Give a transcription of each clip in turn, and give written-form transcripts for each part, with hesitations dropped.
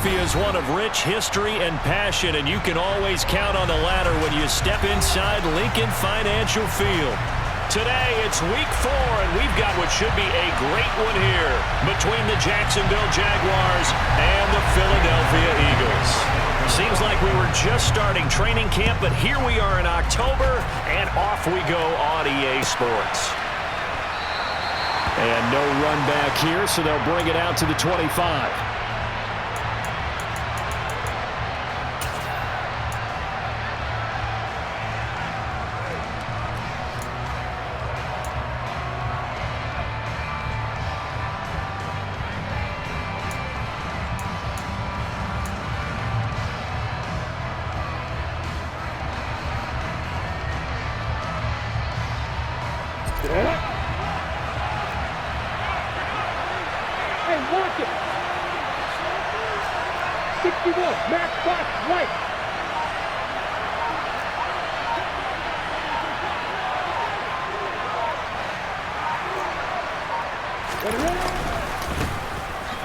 Philadelphia is one of rich history and passion, and you can always count on the ladder when you step inside Lincoln Financial Field. Today, it's week 4, and we've got what should be a great one here between the Jacksonville Jaguars and the Philadelphia Eagles. Seems like we were just starting training camp, but here we are in October, and off we go on EA Sports. And no run back here, so they'll bring it out to the 25.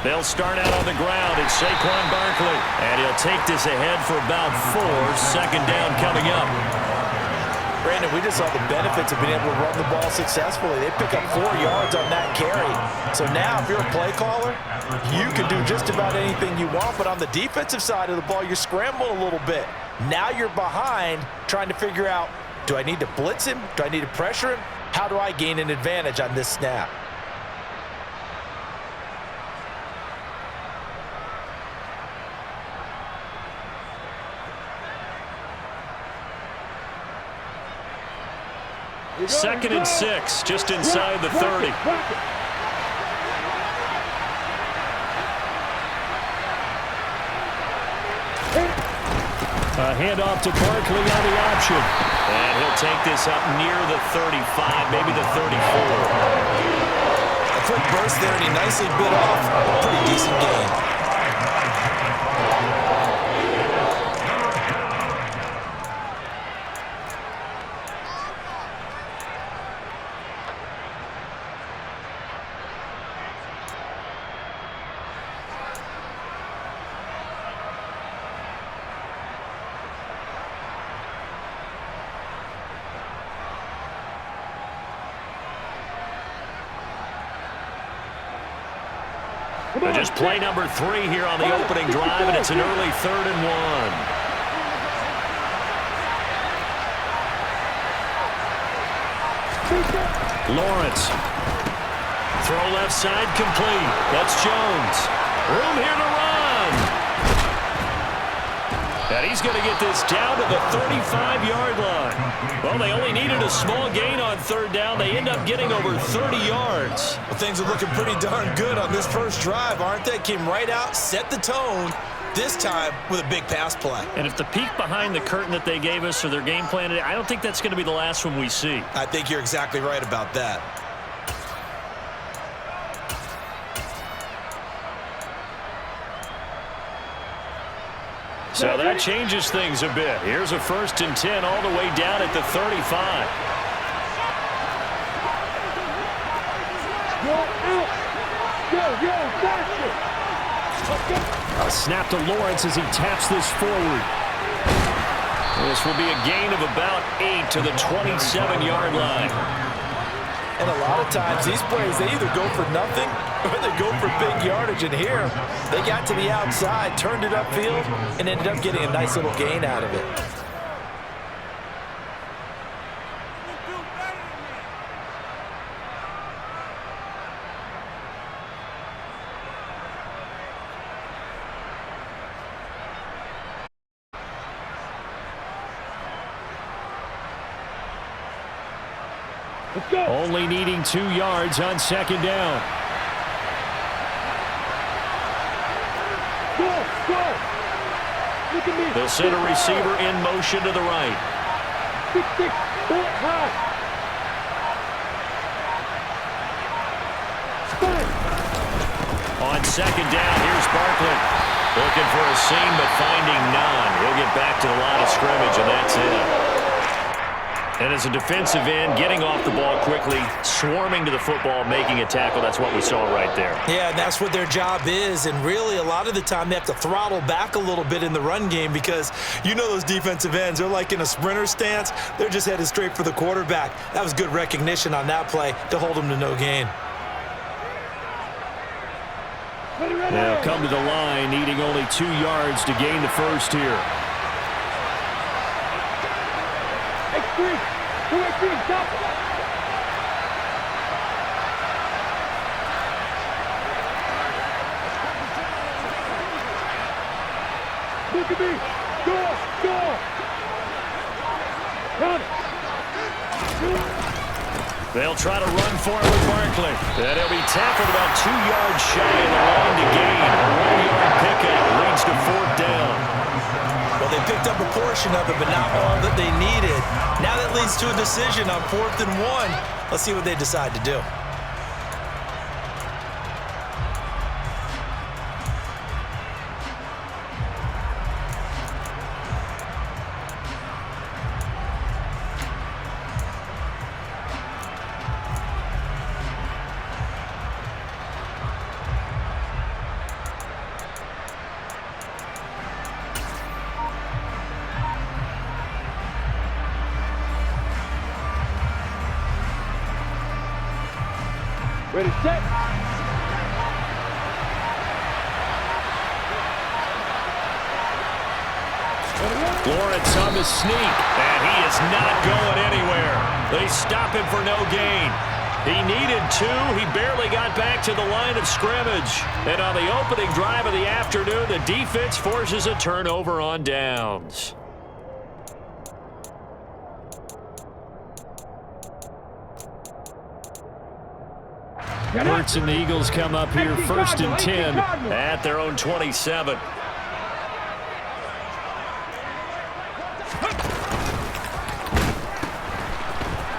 They'll start out on the ground. It's Saquon Barkley. And he'll take this ahead for about 4. Second down coming up. Brandon, we just saw the benefits of being able to run the ball successfully. They pick up 4 yards on that carry. So now if you're a play caller, you can do just about anything you want. But on the defensive side of the ball, you're scrambling a little bit. Now you're behind trying to figure out, do I need to blitz him? Do I need to pressure him? How do I gain an advantage on this snap? Second and 6, just inside the 30. A handoff to Barkley on the option. And he'll take this up near the 35, maybe the 34. A quick burst there, and he nicely bit off a pretty decent gain. Just play number 3 here on the opening drive, and it's an early 3rd and 1. Lawrence. Throw left side complete. That's Jones. Room here to run. And he's going to get this down to the 35-yard line. Well, they only needed a small gain on 3rd down. They end up getting over 30 yards. Well, things are looking pretty darn good on this first drive, aren't they? Came right out, set the tone, this time with a big pass play. And if the peek behind the curtain that they gave us or their game plan, I don't think that's going to be the last one we see. I think you're exactly right about that. So that changes things a bit. Here's a 1st and 10 all the way down at the 35. A snap to Lawrence as he taps this forward. This will be a gain of about 8 to the 27-yard line. And a lot of times these plays, they either go for nothing or they go for big yardage. And here, they got to the outside, turned it upfield, and ended up getting a nice little gain out of it. Only needing 2 yards on 2nd down. They'll send a receiver in motion to the right. On 2nd down, here's Barkley. Looking for a seam, but finding none. He'll get back to the line of scrimmage, and that's it. And as a defensive end, getting off the ball quickly, swarming to the football, making a tackle, that's what we saw right there. Yeah, and that's what their job is. And really, a lot of the time, they have to throttle back a little bit in the run game because you know those defensive ends, they're like in a sprinter stance. They're just headed straight for the quarterback. That was good recognition on that play to hold them to no gain. They'll come to the line, needing only 2 yards to gain the first here. Look at me. Go. Count it. They'll try to run for it with Barkley. And he'll be tackled about 2 yards shy of the line to gain. A 1-yard pickup leads to 4th down. Well, they picked up a portion of it, but not all that they needed. Now that leads to a decision on 4th and 1. Let's see what they decide to do. Ready, set. Lawrence on the sneak, and he is not going anywhere. They stop him for no gain. He needed 2. He barely got back to the line of scrimmage. And on the opening drive of the afternoon, the defense forces a turnover on downs. Hurts and the Eagles come up here 1st and 10 at their own 27.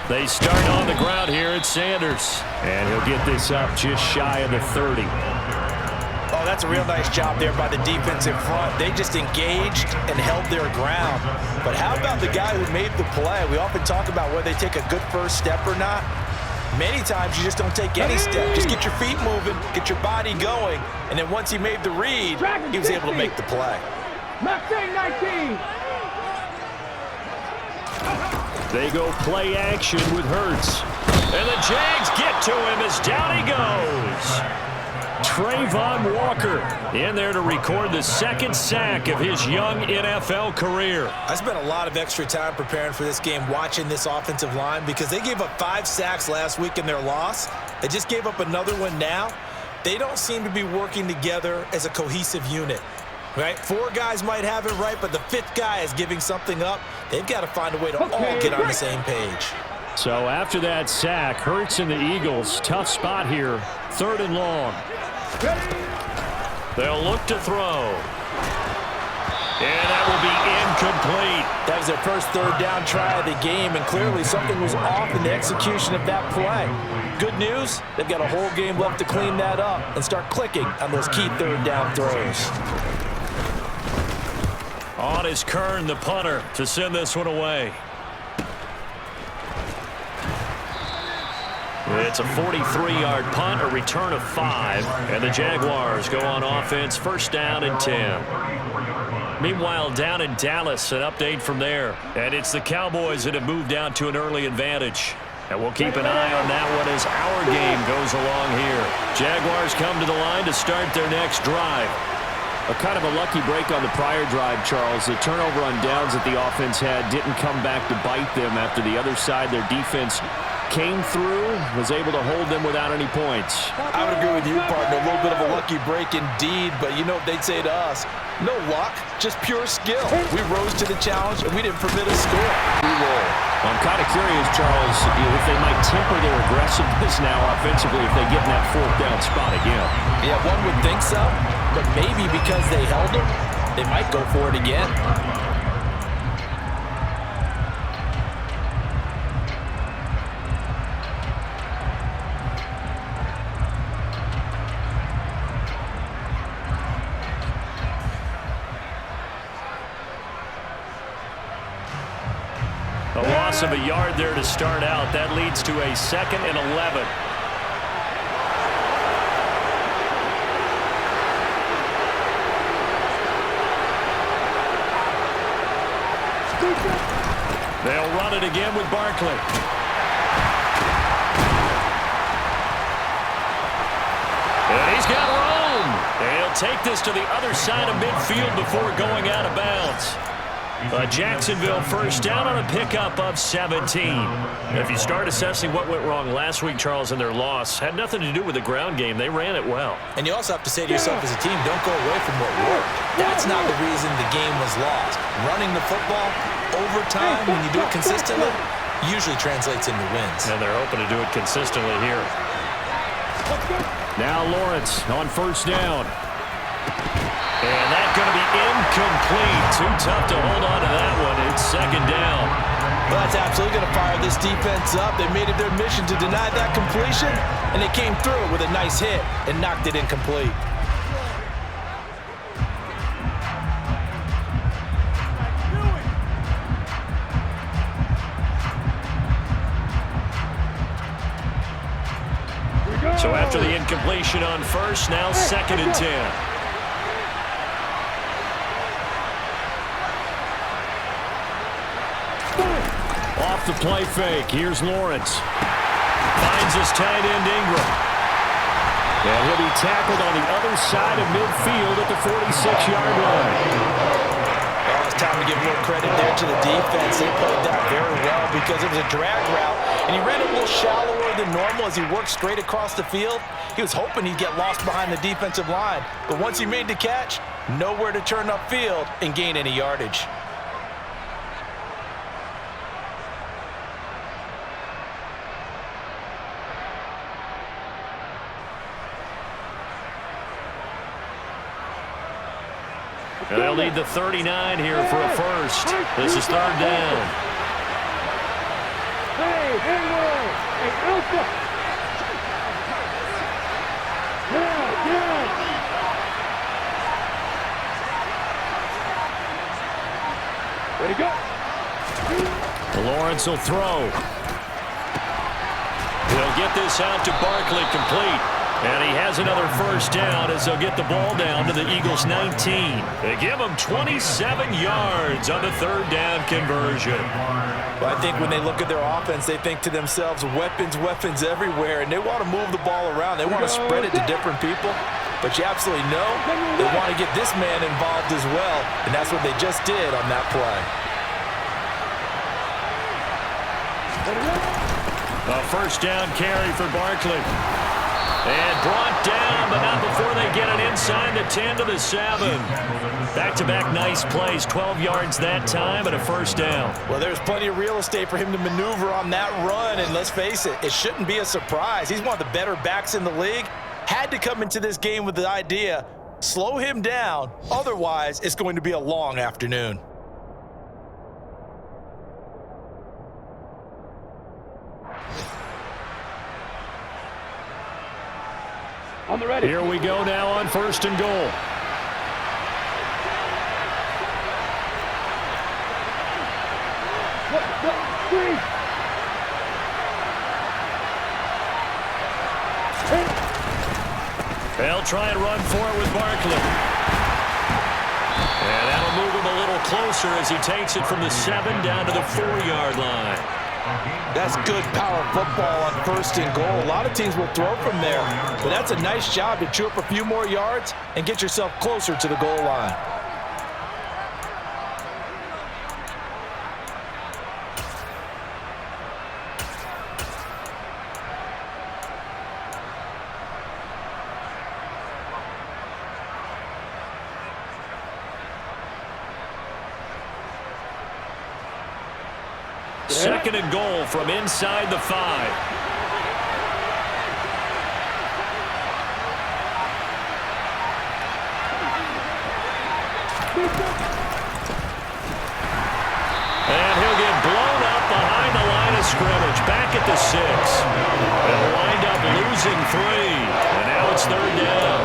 They start on the ground here at Sanders. And he'll get this up just shy of the 30. Oh, that's a real nice job there by the defense in front. They just engaged and held their ground. But how about the guy who made the play? We often talk about whether they take a good first step or not. Many times you just don't take any step. Just get your feet moving, get your body going, and then once he made the read, he was able to make the play. Mustang 19. They go play action with Hurts. And the Jags get to him as down he goes. Trayvon Walker in there to record the 2nd sack of his young NFL career. I spent a lot of extra time preparing for this game, watching this offensive line, because they gave up 5 sacks last week in their loss. They just gave up another one now. They don't seem to be working together as a cohesive unit. Right? 4 guys might have it right, but the 5th guy is giving something up. They've got to find a way to all get on the same page. So after that sack, Hurts and the Eagles, tough spot here, 3rd and long. They'll look to throw. And that will be incomplete. That was their first 3rd down try of the game, and clearly something was off in the execution of that play. Good news, they've got a whole game left to clean that up and start clicking on those key 3rd down throws. On is Kern, the punter, to send this one away. It's a 43-yard punt, a return of 5, and the Jaguars go on offense, 1st down and 10. Meanwhile, down in Dallas, an update from there, and it's the Cowboys that have moved down to an early advantage. And we'll keep an eye on that one as our game goes along here. Jaguars come to the line to start their next drive. A kind of a lucky break on the prior drive, Charles. The turnover on downs that the offense had didn't come back to bite them after the other side. Their defense came through, was able to hold them without any points. I would agree with you, partner. A little bit of a lucky break indeed, but you know what they'd say to us? No luck, just pure skill. We rose to the challenge, and we didn't permit a score. We roll. I'm kind of curious, Charles, if they might temper their aggressiveness now offensively if they get in that 4th down spot again. Yeah, one would think so, but maybe because they held them, they might go for it again. A loss loss of a yard there to start out. That leads to a 2nd and 11. They'll run it again with Barkley. And he's got room. They'll take this to the other side of midfield before going out of bounds. Jacksonville first down on a pickup of 17. If you start assessing what went wrong last week, Charles, in their loss, had nothing to do with the ground game. They ran it well. And you also have to say to yourself as a team, don't go away from what worked. That's not the reason the game was lost. Running the football over time, when you do it consistently, usually translates into wins. And they're hoping to do it consistently here. Now Lawrence on first down. And that's going to be incomplete. Too tough to hold on to that one. It's 2nd down. Well, that's absolutely going to fire this defense up. They made it their mission to deny that completion, and they came through with a nice hit and knocked it incomplete. So after the incompletion on first, now 2nd and 10. Off the play fake. Here's Lawrence. Finds his tight end Ingram. And he'll be tackled on the other side of midfield at the 46-yard line. Well, it's time to give a little credit there to the defense. They played that very well because it was a drag route, and he ran it a little shallower than normal as he worked straight across the field. He was hoping he'd get lost behind the defensive line, but once he made the catch, nowhere to turn upfield and gain any yardage. And they'll need the 39 here for a first. This is 3rd down. Hey, Alpha! Ready, go! Lawrence will throw. He'll get this out to Barkley, complete. And he has another first down as they'll get the ball down to the Eagles' 19. They give him 27 yards on the 3rd down conversion. Well, I think when they look at their offense, they think to themselves, weapons, weapons everywhere, and they want to move the ball around. They want to spread it to different people. But you absolutely know they want to get this man involved as well, and that's what they just did on that play. A first down carry for Barkley. And brought down, but not before they get it inside the 10 to the 7. Back-to-back nice plays, 12 yards that time and a first down. Well, there's plenty of real estate for him to maneuver on that run, and let's face it, it shouldn't be a surprise. He's one of the better backs in the league. Had to come into this game with the idea, slow him down, otherwise it's going to be a long afternoon. On the ready. Here we go now on 1st and goal. Three. They'll try and run for it with Barkley. And that'll move him a little closer as he takes it from the 7 down to the 4-yard line. That's good power football on 1st and goal. A lot of teams will throw from there, but that's a nice job to chew up a few more yards and get yourself closer to the goal line. Second and goal from inside the 5. And he'll get blown up behind the line of scrimmage, back at the 6. They'll wind up losing 3, and now it's 3rd down.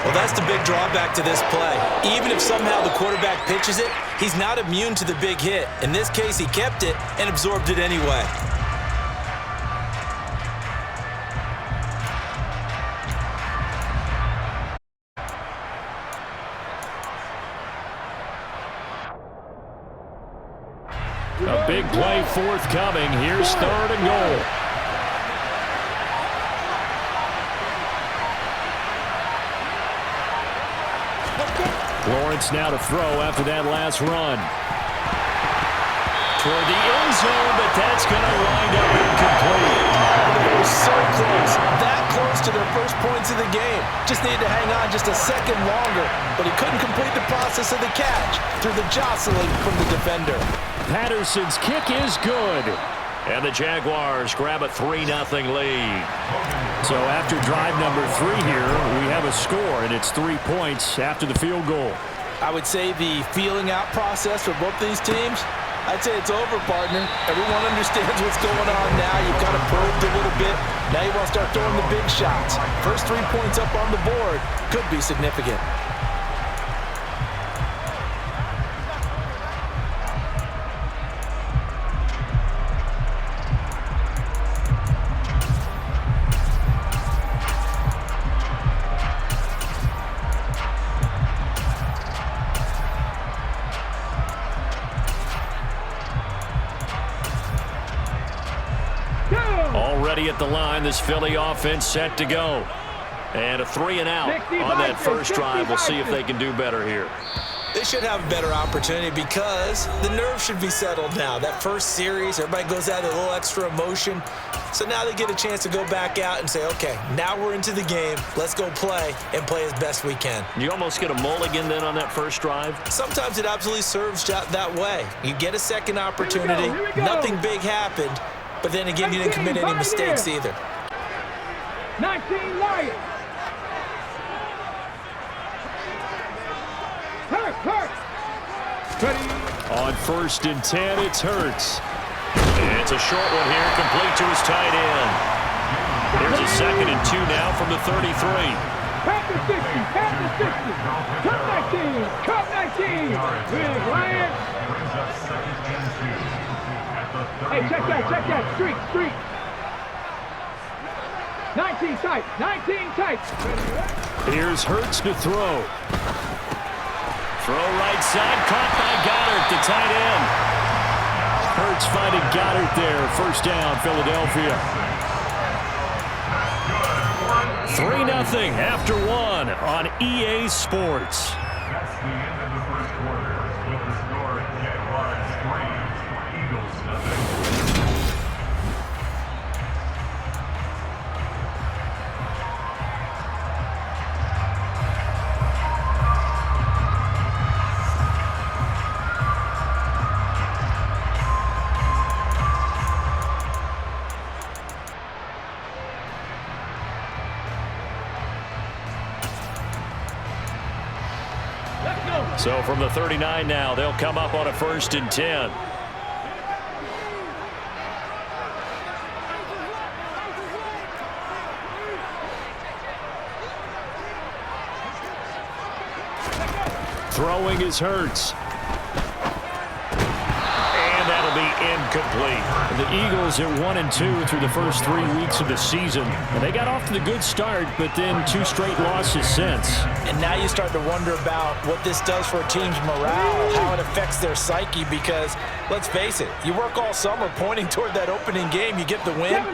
Well, that's the big drawback to this play. Even if somehow the quarterback pitches it, he's not immune to the big hit. In this case, he kept it and absorbed it anyway. A big play forthcoming. Here's 3rd and goal. Lawrence now to throw after that last run. Toward the end zone, but that's going to wind up incomplete. They were so close, that close to their first points of the game. Just needed to hang on just a second longer, but he couldn't complete the process of the catch through the jostling from the defender. Patterson's kick is good. And the Jaguars grab a 3-0 lead. So after drive number 3 here, we have a score, and it's 3 points after the field goal. I would say the feeling out process for both these teams, I'd say it's over, partner. Everyone understands what's going on now. You've kind of probed a little bit. Now you want to start throwing the big shots. First 3 points up on the board could be significant. Already at the line, this Philly offense set to go. And a 3 and out on that first drive. We'll see if they can do better here. They should have a better opportunity because the nerves should be settled now. That first series, everybody goes out with a little extra emotion. So now they get a chance to go back out and say, okay, now we're into the game. Let's go play and play as best we can. You almost get a mulligan then on that first drive? Sometimes it absolutely serves that way. You get a second opportunity. Nothing big happened. But then again, you didn't commit any mistakes either. 19 Lions. On 1st and 10, it's Hurts. And it's a short one here, complete to his tight end. Here's a 2nd and 2 now from the 33. Pass the 60, pass the 60. Cut 19, with Lions. Hey, check that, streak. 19 tight. Here's Hurts to throw. Throw right side, caught by Goddard, the tight end. Hurts finding Goddard there. First down, Philadelphia. 3-0 after 1 on EA Sports. That's the end of the first quarter. With the score, Jaguars 3, Eagles 0. So from the 39 now, they'll come up on a 1st and 10. Throwing is Hurts. And that'll be incomplete. The Eagles are 1-2 through the first 3 weeks of the season. And they got off to the good start, but then 2 straight losses since. And now you start to wonder about what this does for a team's morale, how it affects their psyche, because let's face it, you work all summer pointing toward that opening game, you get the win,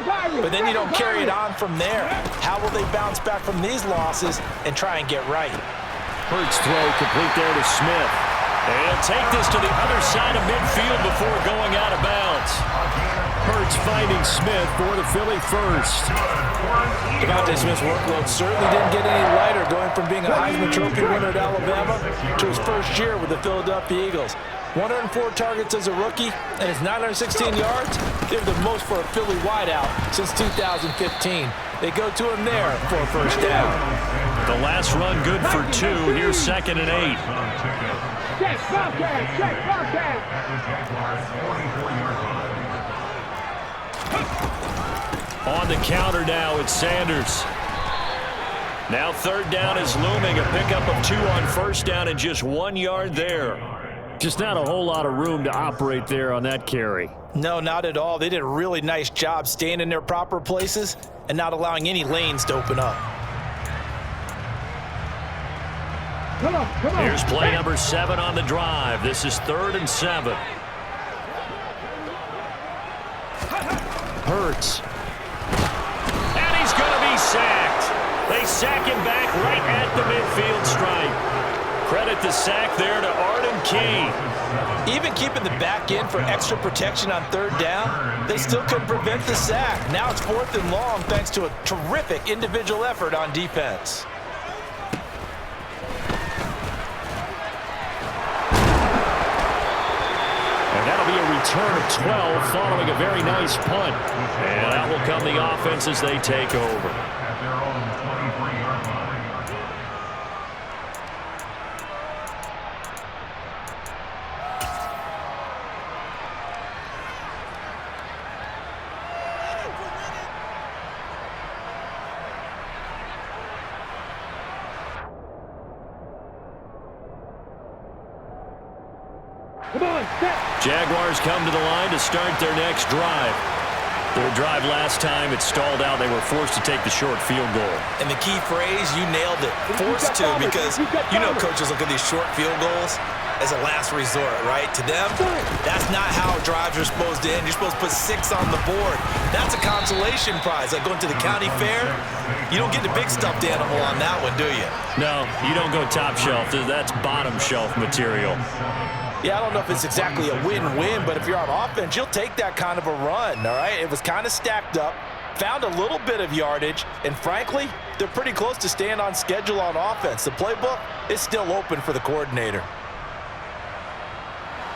but then you don't carry it on from there. How will they bounce back from these losses and try and get right? Hurts throw complete there to Smith. They'll take this to the other side of midfield before going out of bounds. Hurts finding Smith for the Philly first. Devontae Smith's workload certainly didn't get any lighter, going from being a Heisman Trophy winner at Alabama to his first year with the Philadelphia Eagles. 104 targets as a rookie, and his 916 yards, they're the most for a Philly wideout since 2015. They go to him there for a first down. The last run good for 2. Here's 2nd and 8. Check Bobcat. On the counter now, it's Sanders. Now third down is looming. A pickup of 2 on first down and just 1 yard there. Just not a whole lot of room to operate there on that carry. No, not at all. They did a really nice job staying in their proper places and not allowing any lanes to open up. Come on. Here's play number 7 on the drive. This is 3rd and 7. Hurts. And he's going to be sacked. They sack him back right at the midfield stripe. Credit the sack there to Arden Key. Even keeping the back in for extra protection on third down, they still couldn't prevent the sack. Now it's 4th and long thanks to a terrific individual effort on defense. And that'll be a return of 12 following a very nice punt. And out will come the offense as they take over. At their own 23-yard line. Come on, set. Jaguars come to the line to start their next drive. Their drive last time, it stalled out. They were forced to take the short field goal. And the key phrase, you nailed it. Forced to, because you know coaches look at these short field goals as a last resort, right? To them, that's not how drives are supposed to end. You're supposed to put 6 on the board. That's a consolation prize. Like going to the county fair, you don't get the big stuffed animal on that one, do you? No, you don't go top shelf. That's bottom shelf material. Yeah, I don't know if it's exactly a win-win, but if you're on offense, you'll take that kind of a run, all right? It was kind of stacked up, found a little bit of yardage, and frankly, they're pretty close to staying on schedule on offense. The playbook is still open for the coordinator.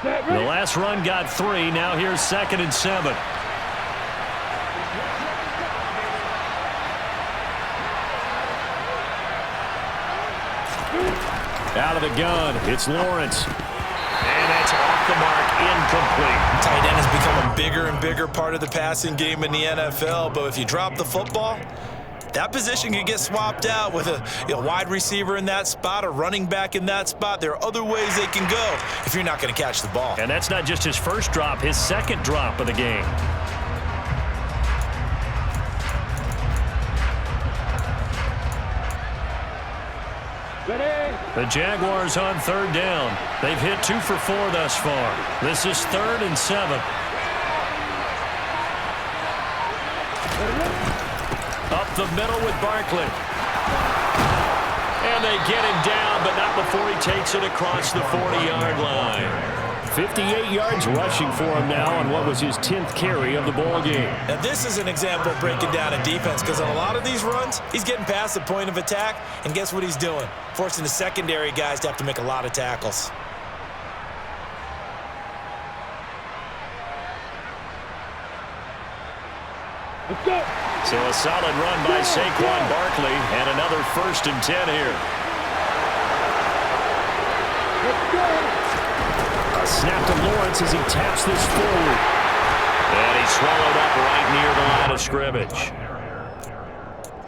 The last run got 3. Now here's 2nd and 7. Out of the gun, it's Lawrence. And that's off the mark, incomplete. Tight end has become a bigger and bigger part of the passing game in the NFL, but if you drop the football, that position can get swapped out with a wide receiver in that spot, a running back in that spot. There are other ways they can go if you're not going to catch the ball. And that's not just his first drop, his 2nd drop of the game. Ready. The Jaguars on 3rd down. They've hit 2 for 4 thus far. This is 3rd and 7. Up the middle with Barkley. And they get him down, but not before he takes it across the 40-yard line. 58 yards rushing for him now on what was his 10th carry of the ball game. Now this is an example of breaking down a defense, because on a lot of these runs, he's getting past the point of attack, and guess what he's doing? Forcing the secondary guys to have to make a lot of tackles. Let's go. So a solid run by Saquon Barkley, and another 1st and 10 here. Let's go. A snap to Lawrence as he taps this forward. And he's swallowed up right near the line of scrimmage.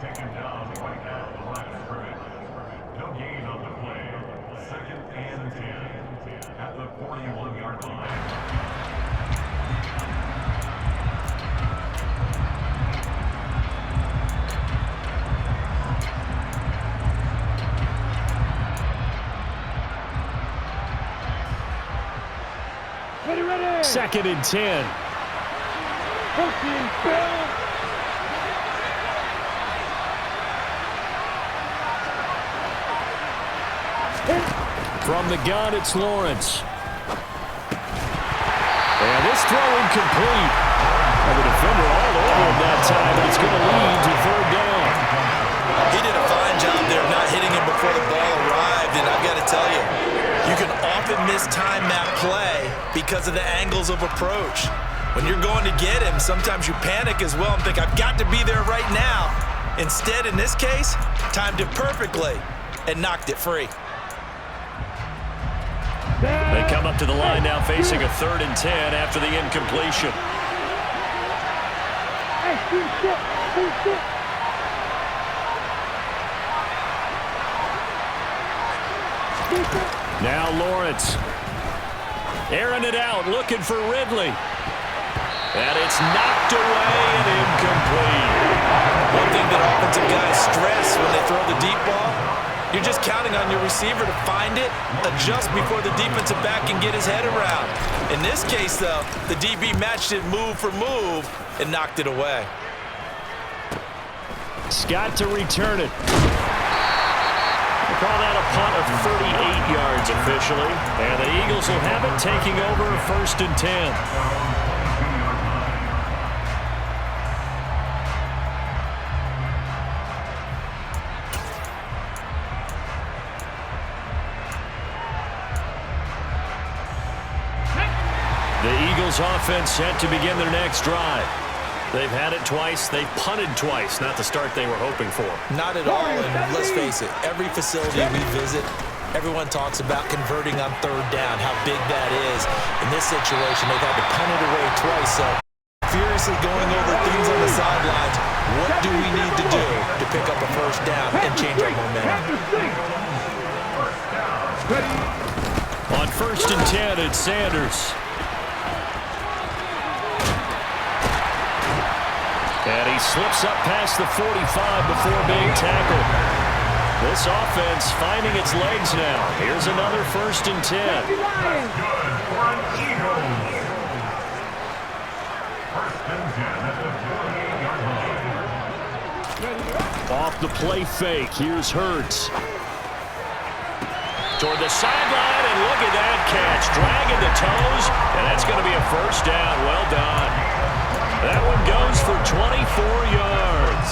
Taken down right at the line of scrimmage. No gain on the play. 2nd and 10 at the 41-yard line. Ready. 2nd and 10. From the gun, it's Lawrence. And this throw incomplete. And the defender all over him that time, and it's going to lead to 3rd down. He did a fine job there of not hitting him before the ball arrived, and I've got to tell you, you can often mistime that play because of the angles of approach. When you're going to get him, sometimes you panic as well and think, I've got to be there right now. Instead, in this case, timed it perfectly and knocked it free. They come up to the line now facing a 3rd and 10 after the incompletion. Now Lawrence. Airing it out, looking for Ridley. And it's knocked away and incomplete. One thing that offensive guys stress when they throw the deep ball, you're just counting on your receiver to find it, adjust before the defensive back can get his head around. In this case, though, the DB matched it move for move and knocked it away. Scott to return it. We'll call that a punt of 38 yards officially. And the Eagles will have it, taking over 1st and 10. The Eagles offense set to begin their next drive. They've had it twice. They've punted twice. Not the start they were hoping for. Not at all, and let's face it, every facility we visit, everyone talks about converting on 3rd down, how big that is. In this situation, they've had to punt it away twice, so furiously going over things on the sidelines. What do we need to do to pick up a 1st down and change our momentum? On 1st and 10, it's Sanders. And he slips up past the 45 before being tackled. This offense finding its legs now. Here's another 1st and 10. Off the play fake. Here's Hurts. Toward the sideline, and look at that catch. Dragging the toes, and that's going to be a 1st down. Well done. That one goes for 24 yards.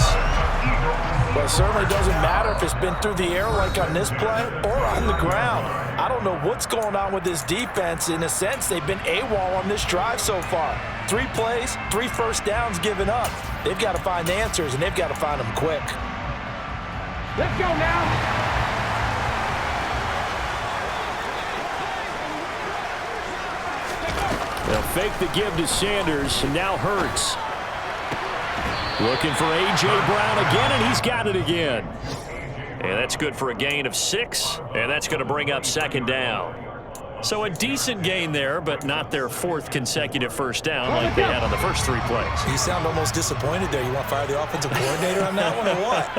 Well, it certainly doesn't matter if it's been through the air like on this play or on the ground. I don't know what's going on with this defense. In a sense, they've been AWOL on this drive so far. 3 plays, 3 1st downs given up. They've got to find answers, and they've got to find them quick. Let's go now. They'll fake the give to Sanders, and now Hurts. Looking for A.J. Brown again, and he's got it again. And that's good for a gain of 6, and that's going to bring up 2nd down. So a decent gain there, but not their 4th consecutive 1st down like they had on the first 3 plays. You sound almost disappointed there. You want to fire the offensive coordinator on that one or what?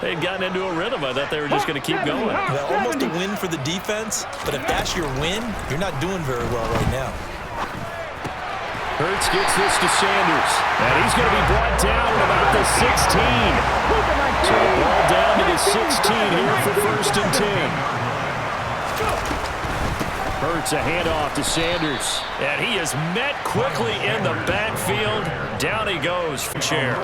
They'd gotten into a rhythm. I thought they were just going to keep going. Well, almost a win for the defense, but if that's your win, you're not doing very well right now. Hurts gets this to Sanders, and he's going to be brought down at about the 16. So the ball down to the 16 here for 1st and 10. Hurts a handoff to Sanders, and he is met quickly in the backfield. Down he goes from chair.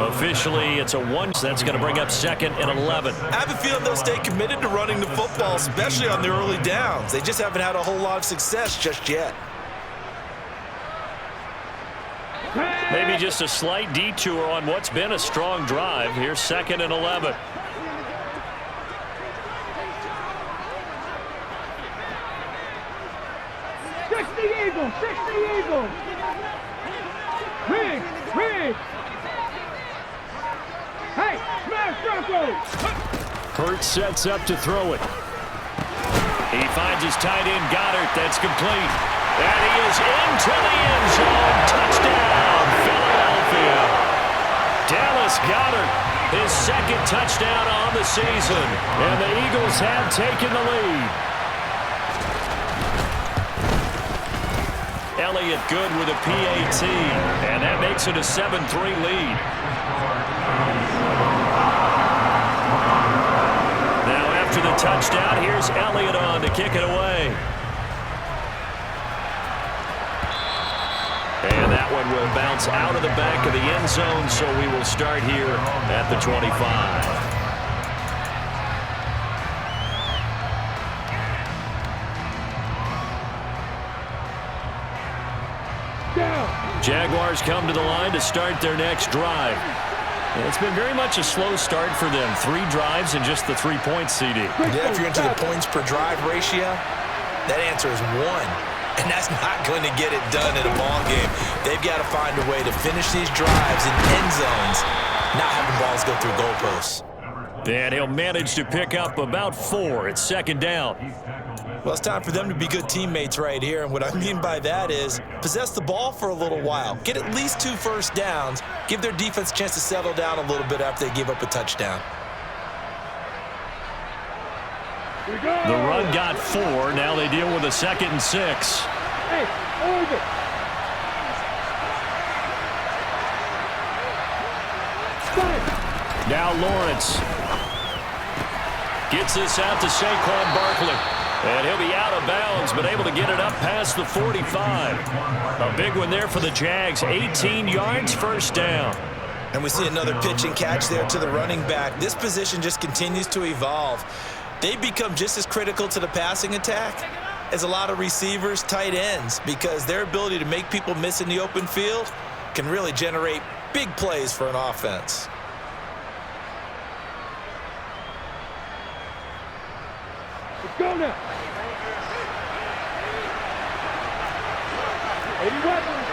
Officially, it's a 1. So that's going to bring up 2nd and 11. I have a feeling they'll stay committed to running the football, especially on the early downs. They just haven't had a whole lot of success just yet. Maybe just a slight detour on what's been a strong drive. Here's 2nd and 11. Six the Eagles. Big. Hey, smash Broncos. Hurts sets up to throw it. He finds his tight end, Goddard. That's complete. And he is into the end zone. Touchdown, Philadelphia. Dallas Goedert, his 2nd touchdown on the season. And the Eagles have taken the lead. Elliott good with a PAT. And that makes it a 7-3 lead. Now after the touchdown, here's Elliott on to kick it away. And that one will bounce out of the back of the end zone, so we will start here at the 25. Jaguars come to the line to start their next drive. And it's been very much a slow start for them. 3 drives and just the 3 points, CD. Yeah, if you're into the points per drive ratio, that answer is 1. And that's not going to get it done in a ball game. They've got to find a way to finish these drives in end zones, not having balls go through goalposts. And he'll manage to pick up about 4. It's 2nd down. Well, it's time for them to be good teammates right here, and what I mean by that is possess the ball for a little while, get at least 2 first downs, give their defense a chance to settle down a little bit after they give up a touchdown. The run got 4. Now they deal with a 2nd and 6. Hey, over. Now Lawrence gets this out to Saquon Barkley. And he'll be out of bounds, but able to get it up past the 45. A big one there for the Jags. 18 yards, first down. And we see another pitch and catch there to the running back. This position just continues to evolve. They become just as critical to the passing attack as a lot of receivers, tight ends, because their ability to make people miss in the open field can really generate big plays for an offense. Let's go now. 80 weapons.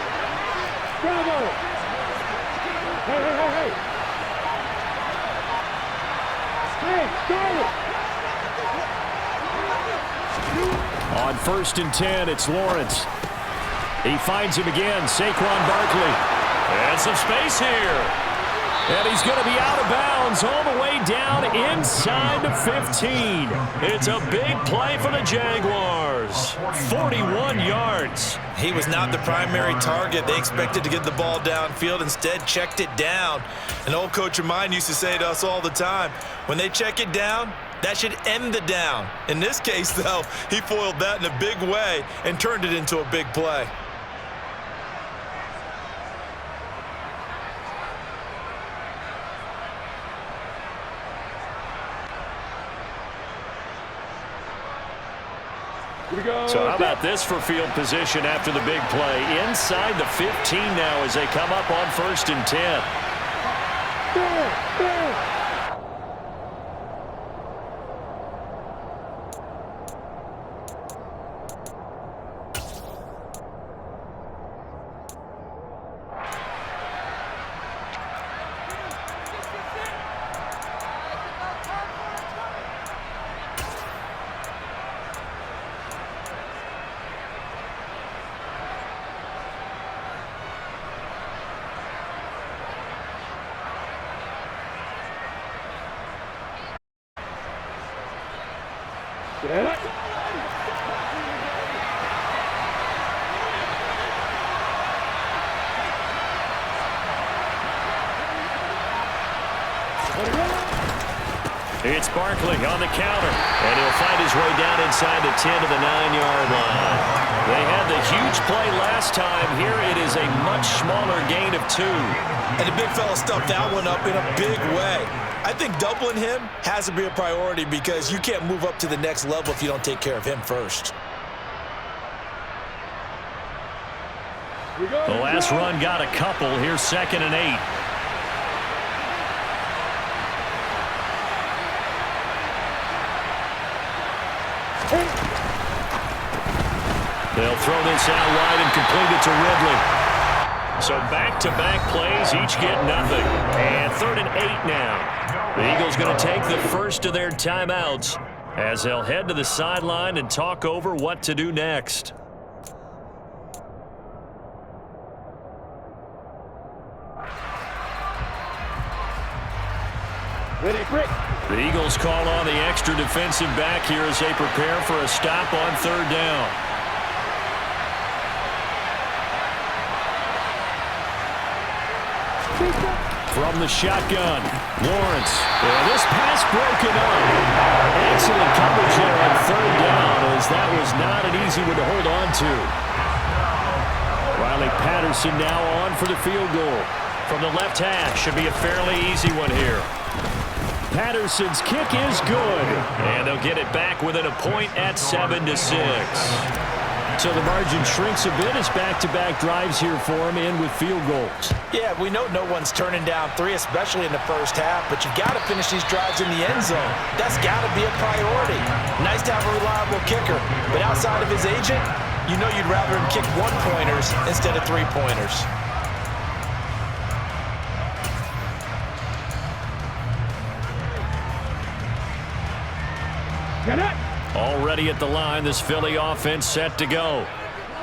Bravo. Hey, hey, hey, hey. Hey, Scarlet. On 1st and 10, it's Lawrence. He finds him again, Saquon Barkley. And some space here. And he's going to be out of bounds all the way down inside the 15. It's a big play for the Jaguars. 41 yards. He was not the primary target. They expected to get the ball downfield, instead checked it down. An old coach of mine used to say to us all the time, when they check it down, that should end the down. In this case, though, he foiled that in a big way and turned it into a big play. So how about this for field position after the big play? Inside the 15 now as they come up on 1st and 10. Get it. It's Barkley on the counter, and he'll find his way down inside the 10 to the 9-yard line. They had the huge play last time. Here it is a much smaller gain of 2. And the big fella stuffed that one up in a big way. I think doubling him has to be a priority because you can't move up to the next level if you don't take care of him first. The last run got a couple. Here's 2nd and 8. They'll throw this out wide and complete it to Ridley. So back-to-back plays, each get nothing. And 3rd and 8 now. The Eagles going to take the first of their timeouts as they'll head to the sideline and talk over what to do next. Ready, break. The Eagles call on the extra defensive back here as they prepare for a stop on 3rd down. From the shotgun, Lawrence. And this pass broken up. Excellent coverage there on 3rd down as that was not an easy one to hold on to. Riley Patterson now on for the field goal. From the left hash, should be a fairly easy one here. Patterson's kick is good. And they'll get it back within a point at 7-6. So the margin shrinks a bit as back-to-back drives here for him in with field goals. Yeah, we know no one's turning down 3, especially in the first half, but you've got to finish these drives in the end zone. That's got to be a priority. Nice to have a reliable kicker, but outside of his agent, you know you'd rather him kick 1-pointers instead of 3-pointers. Get it. Already ready at the line. This Philly offense set to go.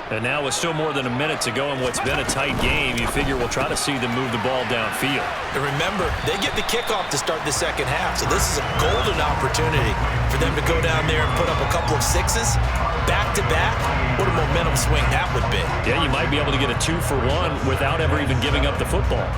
And now with still more than a minute to go in what's been a tight game, you figure we'll try to see them move the ball downfield. And remember, they get the kickoff to start the second half, so this is a golden opportunity for them to go down there and put up a couple of sixes back-to-back. What a momentum swing that would be. Yeah, you might be able to get a 2-for-1 without ever even giving up the football.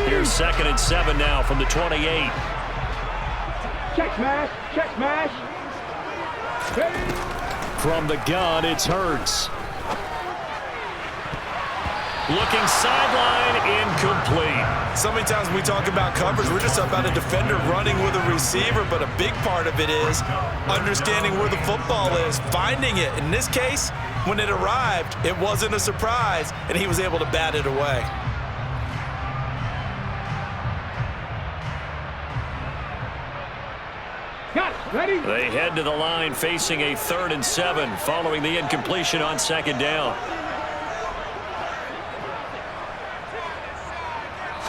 Here's 2nd and 7 now from the 28. Check smash, check smash. Ready? From the gun, it's Hurts. Looking sideline, incomplete. So many times we talk about coverage, we're just about a defender running with a receiver, but a big part of it is understanding where the football is, finding it. In this case, when it arrived, it wasn't a surprise, and he was able to bat it away. Got it. Ready? They head to the line facing a 3rd and 7 following the incompletion on 2nd down.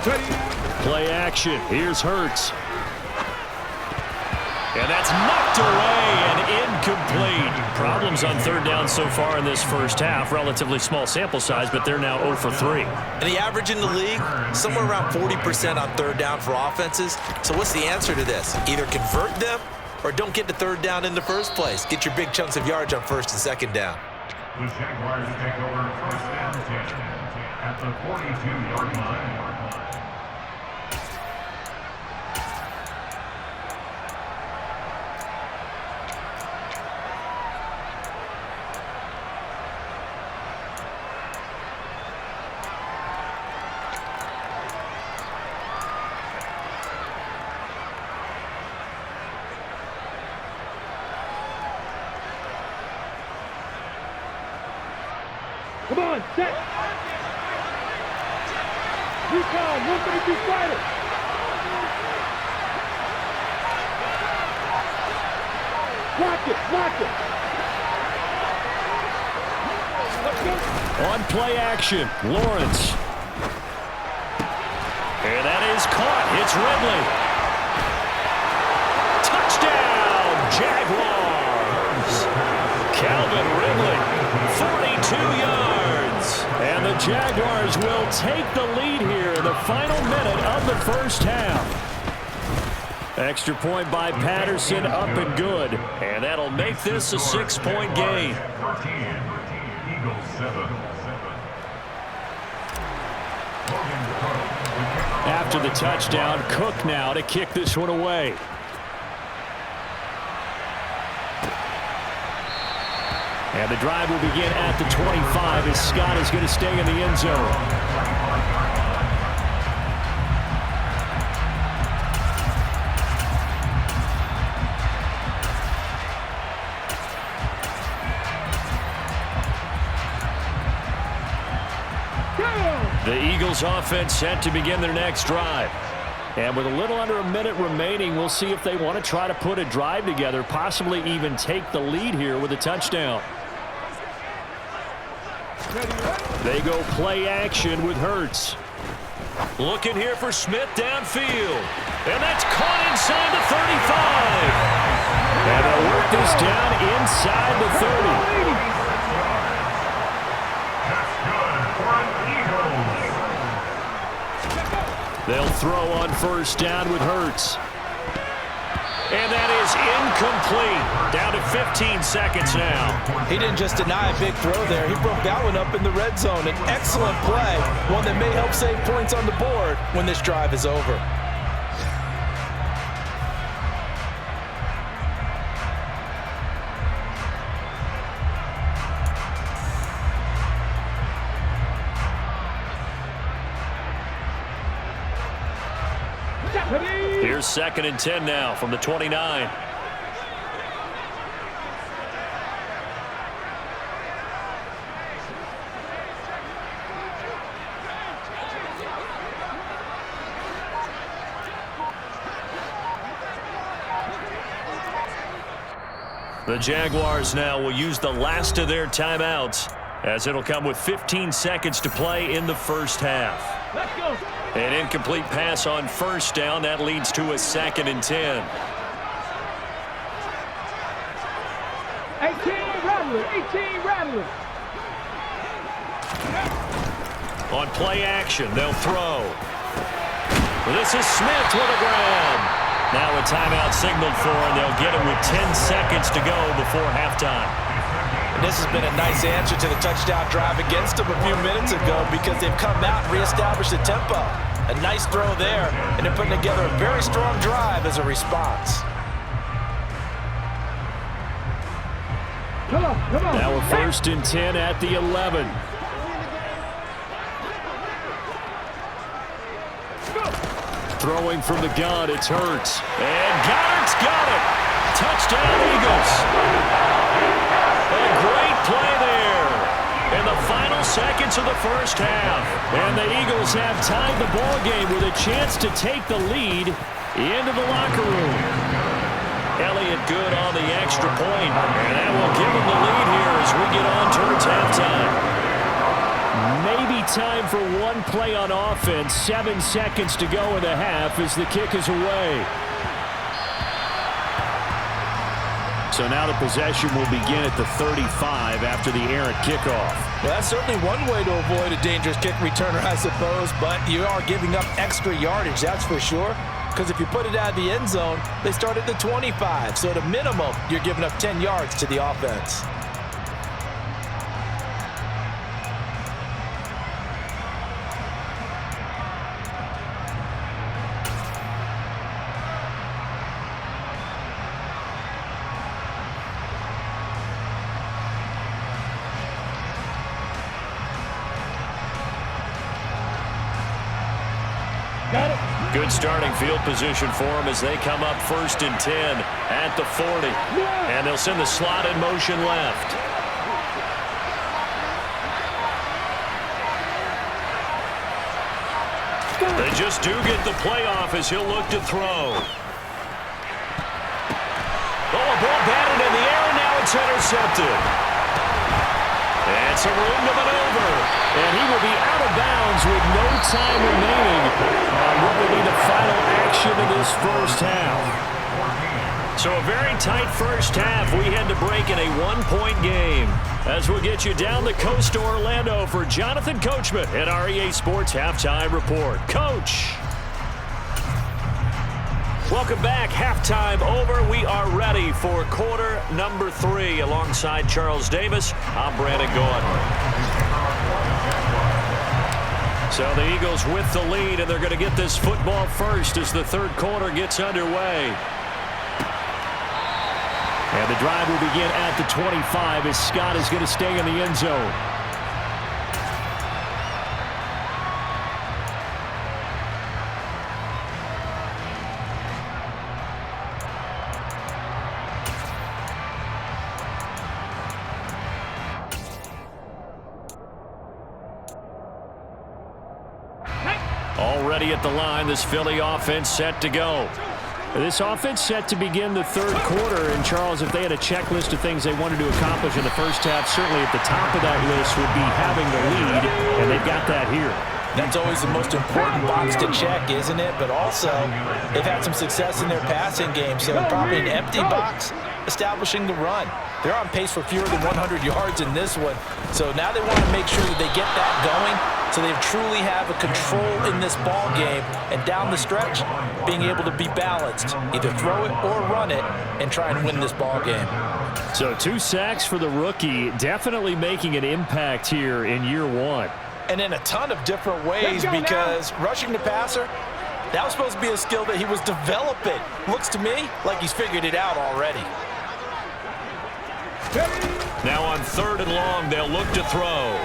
Ready? Play action. Here's Hurts. And that's knocked away and incomplete. Problems on 3rd down so far in this first half. Relatively small sample size, but they're now 0 for 3. And the average in the league, somewhere around 40% on 3rd down for offenses. So what's the answer to this? Either convert them or don't get to 3rd down in the first place. Get your big chunks of yards on 1st and 2nd down. The Jaguars take over 1st and 10 at the 42-yard line. Come on, set. Recon, 132 fighter. Watch it, watch it. Let's go. On play action, Lawrence. And that is caught. It's Ridley. Touchdown, Jaguars. Calvin Ridley, 42 yards. And the Jaguars will take the lead here in the final minute of the first half. Extra point by Patterson, up and good. And that'll make this a 6-point game. 13, Eagles 7. After the touchdown, Cook now to kick this one away. And the drive will begin at the 25 as Scott is going to stay in the end zone. The Eagles offense set to begin their next drive. And with a little under a minute remaining, we'll see if they want to try to put a drive together, possibly even take the lead here with a touchdown. They go play action with Hurts. Looking here for Smith downfield. And that's caught inside the 35. And they'll work this down inside the 30. They'll throw on 1st down with Hurts. And that is incomplete. Down to 15 seconds now. He didn't just deny a big throw there. He broke that one up in the red zone. An excellent play, one that may help save points on the board when this drive is over. Here's 2nd and 10 now from the 29. The Jaguars now will use the last of their timeouts, as it'll come with 15 seconds to play in the first half. Let's go. An incomplete pass on first down. That leads to a 2nd and 10. 18 Rattlers. 18 Rattlers. On play action, they'll throw. This is Smith with a grab. Now a timeout signaled for, and they'll get it with 10 seconds to go before halftime. And this has been a nice answer to the touchdown drive against them a few minutes ago, because they've come out and reestablished the tempo. A nice throw there, and they're putting together a very strong drive as a response. Come on. Now a 1st and 10 at the 11. Throwing from the gun, it's Hurts. And Goddard's got it. Touchdown, Eagles. A great play there in the final seconds of the first half. And the Eagles have tied the ball game with a chance to take the lead into the locker room. Elliott good on the extra point, and that will give him the lead here as we get on towards halftime. Maybe time for one play on offense. 7 seconds to go in the half as the kick is away. So now the possession will begin at the 35 after the errant kickoff. Well, that's certainly one way to avoid a dangerous kick returner, I suppose, but you are giving up extra yardage, that's for sure. Because if you put it out of the end zone, they start at the 25. So at a minimum, you're giving up 10 yards to the offense. Good starting field position for them as they come up 1st and 10 at the 40. And they'll send the slot in motion left. They just do get the play off as he'll look to throw. Oh, a ball batted in the air, and now it's intercepted. And some room to maneuver. And he will be out of bounds with no time remaining on what will be the final action of this first half. So a very tight first half. We head to break in a 1-point game. As we'll get you down the coast to Orlando for Jonathan Coachman at our EA Sports Halftime Report. Coach. Welcome back. Halftime over. We are ready for quarter number 3. Alongside Charles Davis, I'm Brandon Gaudin. So the Eagles with the lead, and they're going to get this football first as the third quarter gets underway. And the drive will begin at the 25 as Scott is going to stay in the end zone. Already at the line, this Philly offense set to go. This offense set to begin the third quarter. And, Charles, if they had a checklist of things they wanted to accomplish in the first half, certainly at the top of that list would be having the lead, and they've got that here. That's always the most important box to check, isn't it? But also, they've had some success in their passing game, so probably an empty box establishing the run. They're on pace for fewer than 100 yards in this one, so now they want to make sure that they get that going so they truly have a control in this ball game, and down the stretch, being able to be balanced, either throw it or run it, and try and win this ball game. So 2 sacks for the rookie, definitely making an impact here in year 1. And in a ton of different ways, because rushing the passer, that was supposed to be a skill that he was developing. Looks to me like he's figured it out already. Now on 3rd and long, they'll look to throw.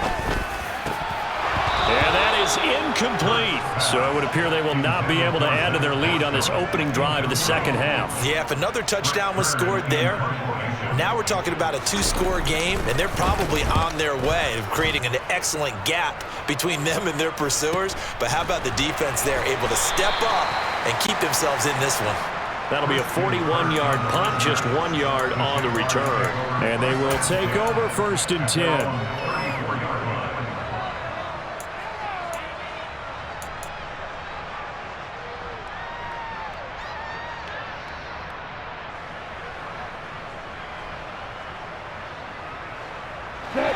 And that is incomplete. So it would appear they will not be able to add to their lead on this opening drive of the second half. Yeah, if another touchdown was scored there, now we're talking about a 2-score game, and they're probably on their way of creating an excellent gap between them and their pursuers. But how about the defense there, able to step up and keep themselves in this one? That'll be a 41-yard punt, just 1 yard on the return. And they will take over 1st and 10.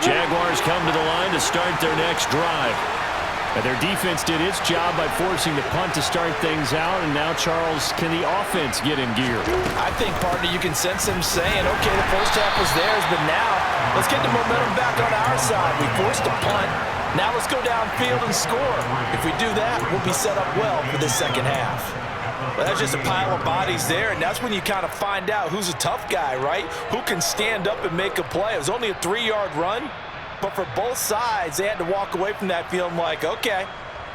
Jaguars come to the line to start their next drive. And their defense did its job by forcing the punt to start things out. And now, Charles, can the offense get in gear? I think, partner, you can sense them saying, okay, the first half was theirs, but now let's get the momentum back on our side. We forced a punt. Now let's go downfield and score. If we do that, we'll be set up well for this second half. Well, that's just a pile of bodies there, and that's when you kind of find out who's a tough guy, right? Who can stand up and make a play. It was only a 3-yard run. But for both sides, they had to walk away from that feeling like, okay,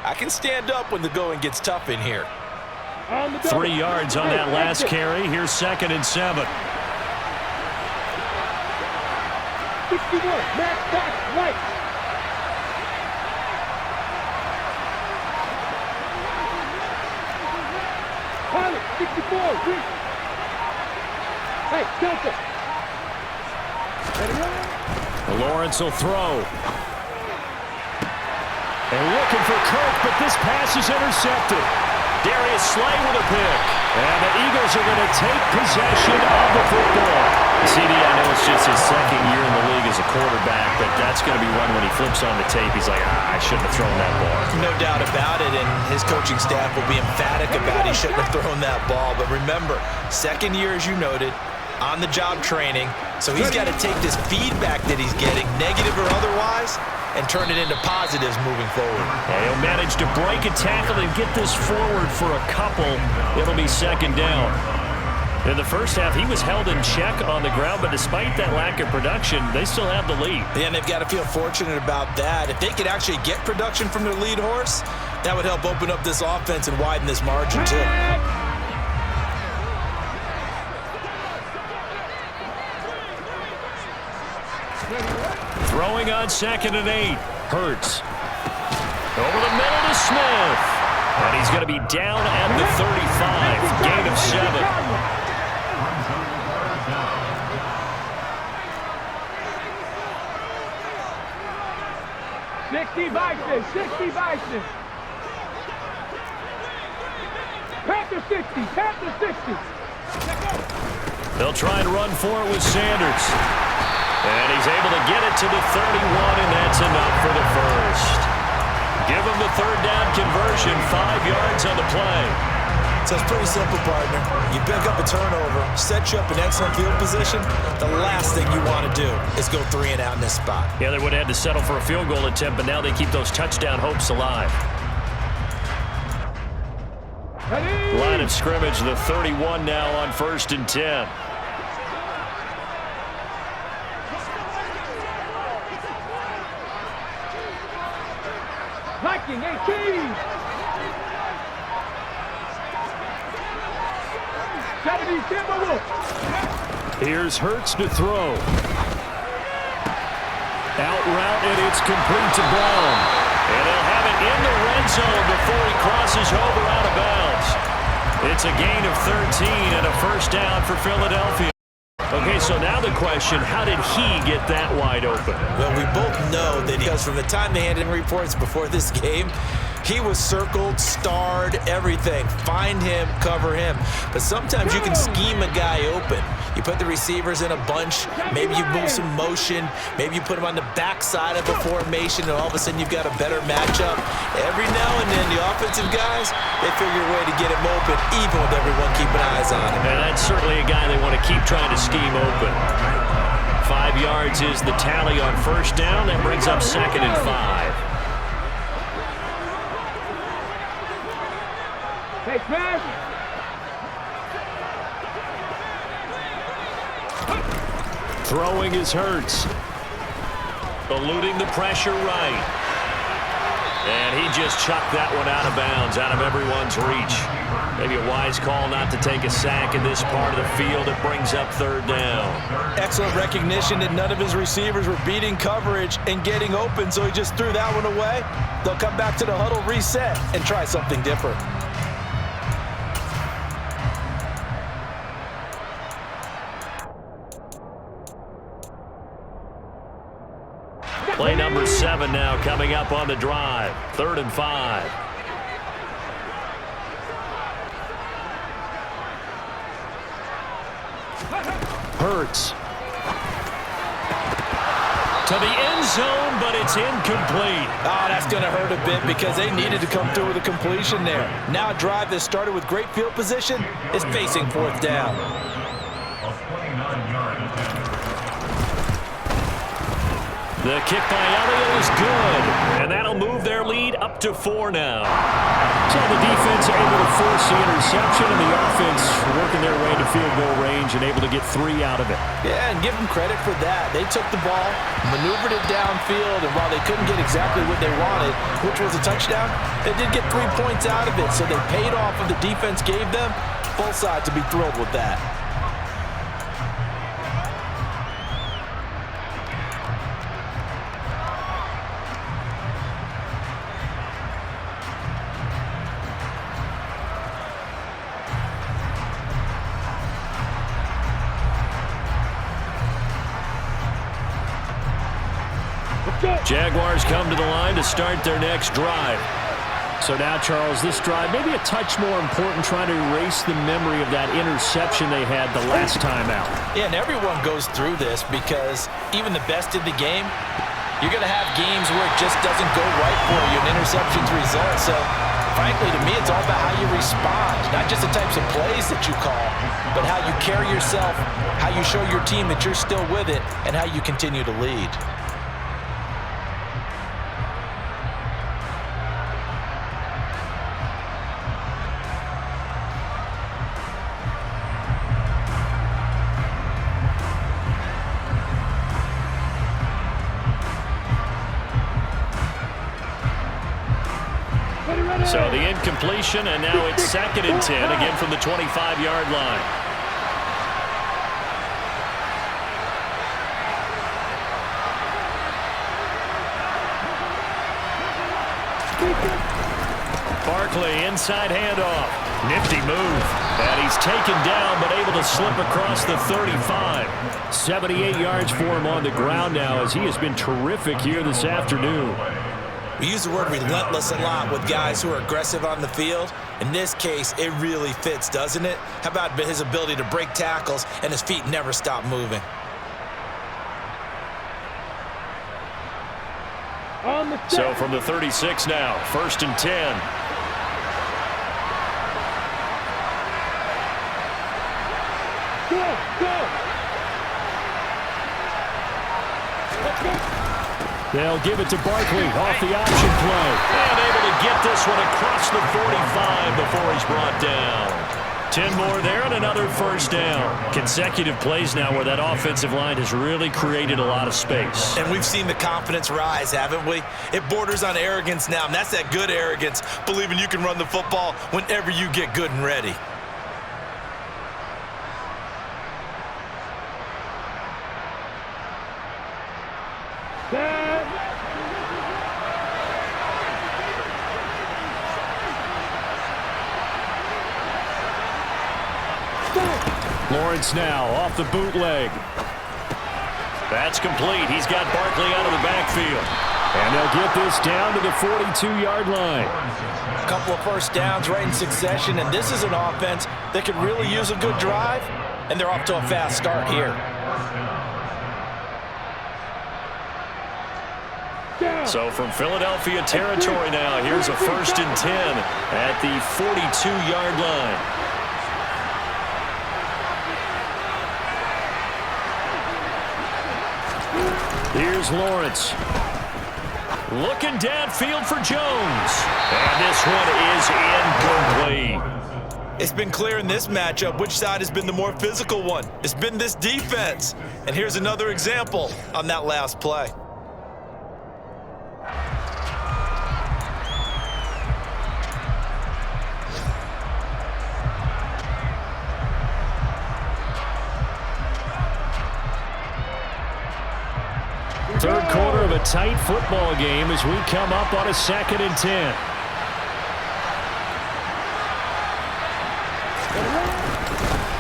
I can stand up when the going gets tough in here. 3 yards on that last carry. Here's 2nd and 7. 61, Matt Fox, right. Pilot, 64, Rick. Hey, Delta. Ready, run? Lawrence will throw. And looking for Kirk, but this pass is intercepted. Darius Slay with a pick. And the Eagles are going to take possession of the football. CD, I know it's just his 2nd year in the league as a quarterback, but that's going to be one when he flips on the tape. He's like, I shouldn't have thrown that ball. No doubt about it, and his coaching staff will be emphatic about he shouldn't have thrown that ball. But remember, 2nd year, as you noted, on-the-job training, so he's got to take this feedback that he's getting, negative or otherwise, and turn it into positives moving forward. And he'll manage to break a tackle and get this forward for a couple. It'll be 2nd down. In the first half, he was held in check on the ground, but despite that lack of production, they still have the lead. Yeah, and they've got to feel fortunate about that. If they could actually get production from their lead horse, that would help open up this offense and widen this margin too. Throwing on 2nd and 8. Hurts. Over the middle to Smith. And he's going to be down at the 35. Gain of 7. 60 Vices, 60 Vices. Panther 60, Panther 60. They'll try and run for it with Sanders. And he's able to get it to the 31, and that's enough for the first. Give him the 3rd down conversion, 5 yards on the play. So it's pretty simple, partner. You pick up a turnover, set you up in excellent field position. The last thing you want to do is go 3 and out in this spot. Yeah, they would have had to settle for a field goal attempt, but now they keep those touchdown hopes alive. Ready? Line of scrimmage, the 31 now on 1st and 10. Viking 18. 70 Timberwolves. Here's Hurts to throw. Out route, and it's complete to Brown. And he'll have it in the red zone before he crosses over out of bounds. It's a gain of 13 and a 1st down for Philadelphia. Okay, so now the question, how did he get that wide open? Well, we both know that because from the time they handed him reports before this game, he was circled, starred, everything. Find him, cover him. But sometimes you can scheme a guy open. You put the receivers in a bunch. Maybe you move some motion. Maybe you put him on the backside of a formation, and all of a sudden you've got a better matchup. Every now and then, the offensive guys, they figure a way to get him open, even with everyone keeping eyes on him. And that's certainly a guy they want to keep trying to scheme open. 5 yards is the tally on 1st down. That brings up 2nd and 5. Hey, Smash. Throwing is Hurts. Eluding the pressure right. And he just chucked that one out of bounds, out of everyone's reach. Maybe a wise call not to take a sack in this part of the field. It brings up 3rd down. Excellent recognition that none of his receivers were beating coverage and getting open, so he just threw that one away. They'll come back to the huddle, reset, and try something different. Play number 7 now coming up on the drive. 3rd and 5. Hurts. To the end zone, but it's incomplete. Oh, that's going to hurt a bit because they needed to come through with a completion there. Now a drive that started with great field position is facing 4th down. A 29-yard attempt. The kick by Elliott is good, and that'll move their lead up to 4 now. So the defense able to force the interception, and the offense working their way to field goal range and able to get 3 out of it. Yeah, and give them credit for that. They took the ball, maneuvered it downfield, and while they couldn't get exactly what they wanted, which was a touchdown, they did get 3 points out of it, so they paid off what the defense gave them. Both sides to be thrilled with that. Jaguars come to the line to start their next drive. So now, Charles, this drive maybe a touch more important, trying to erase the memory of that interception they had the last time out. Yeah, and everyone goes through this because even the best in the game, you're going to have games where it just doesn't go right for you, and interceptions result. So, frankly, to me, it's all about how you respond, not just the types of plays that you call, but how you carry yourself, how you show your team that you're still with it, and how you continue to lead. So the incompletion, and now it's 2nd and 10, again from the 25-yard line. Barkley, inside handoff. Nifty move. And he's taken down, but able to slip across the 35. 78 yards for him on the ground now, as he has been terrific here this afternoon. We use the word relentless a lot with guys who are aggressive on the field. In this case, it really fits, doesn't it? How about his ability to break tackles and his feet never stop moving? So from the 36 now, 1st and 10. They'll give it to Barkley off the option play. And able to get this one across the 45 before he's brought down. 10 more there and another 1st down. Consecutive plays now where that offensive line has really created a lot of space. And we've seen the confidence rise, haven't we? It borders on arrogance now, and that's that good arrogance, believing you can run the football whenever you get good and ready. Lawrence now off the bootleg. That's complete. He's got Barkley out of the backfield. And they'll get this down to the 42-yard line. A couple of 1st downs right in succession, and this is an offense that could really use a good drive, and they're off to a fast start here. So from Philadelphia territory now, here's a 1st and 10 at the 42-yard line. Here's Lawrence. Looking downfield for Jones. And this one is incomplete. It's been clear in this matchup which side has been the more physical one. It's been this defense. And here's another example on that last play. Third quarter of a tight football game as we come up on a 2nd and 10.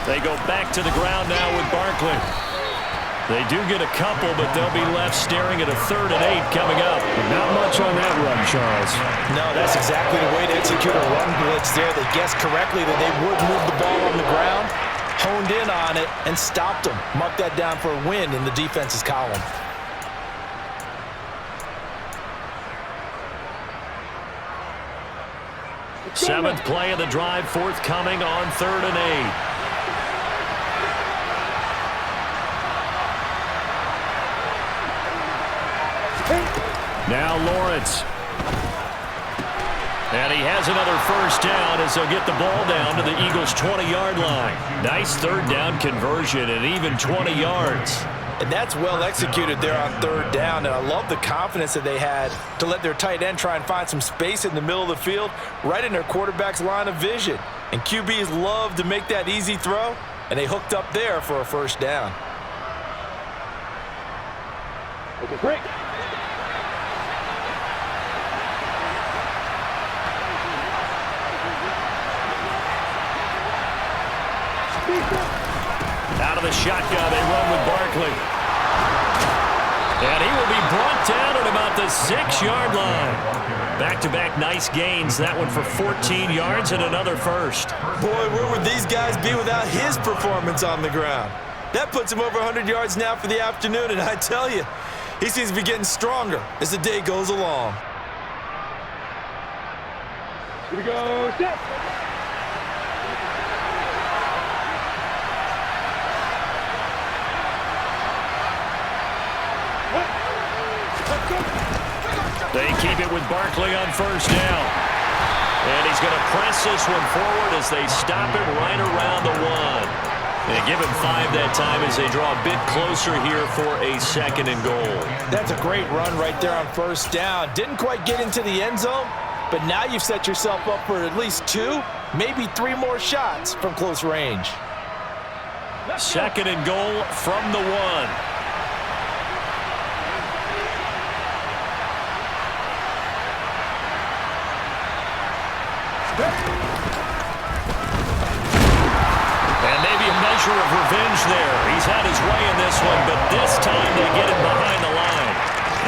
They go back to the ground now with Barkley. They do get a couple, but they'll be left staring at a 3rd and 8 coming up. Not much on that run, Charles. No, that's exactly the way to execute a run blitz there. They guessed correctly that they would move the ball on the ground, honed in on it, and stopped them. Mark that down for a win in the defense's column. Seventh play of the drive forthcoming on 3rd and 8. Now Lawrence. And he has another first down as they'll get the ball down to the Eagles' 20-yard line. Nice 3rd down conversion and even 20 yards. And that's well executed there on 3rd down. And I love the confidence that they had to let their tight end try and find some space in the middle of the field, right in their quarterback's line of vision. And QBs love to make that easy throw, and they hooked up there for a first down. Take a break. Out of the shotgun, they run with Barkley. And he will be brought down at about the 6-yard line. Back-to-back nice gains. That one for 14 yards and another first. Boy, where would these guys be without his performance on the ground? That puts him over 100 yards now for the afternoon, and I tell you, he seems to be getting stronger as the day goes along. Here we go, set. They keep it with Barkley on first down. And he's going to press this one forward as they stop it right around the 1. And give him 5 that time as they draw a bit closer here for a 2nd and goal. That's a great run right there on first down. Didn't quite get into the end zone, but now you've set yourself up for at least 2, maybe 3 more shots from close range. 2nd and goal from the 1. And maybe a measure of revenge there. He's had his way in this one, but this time they get him behind the line.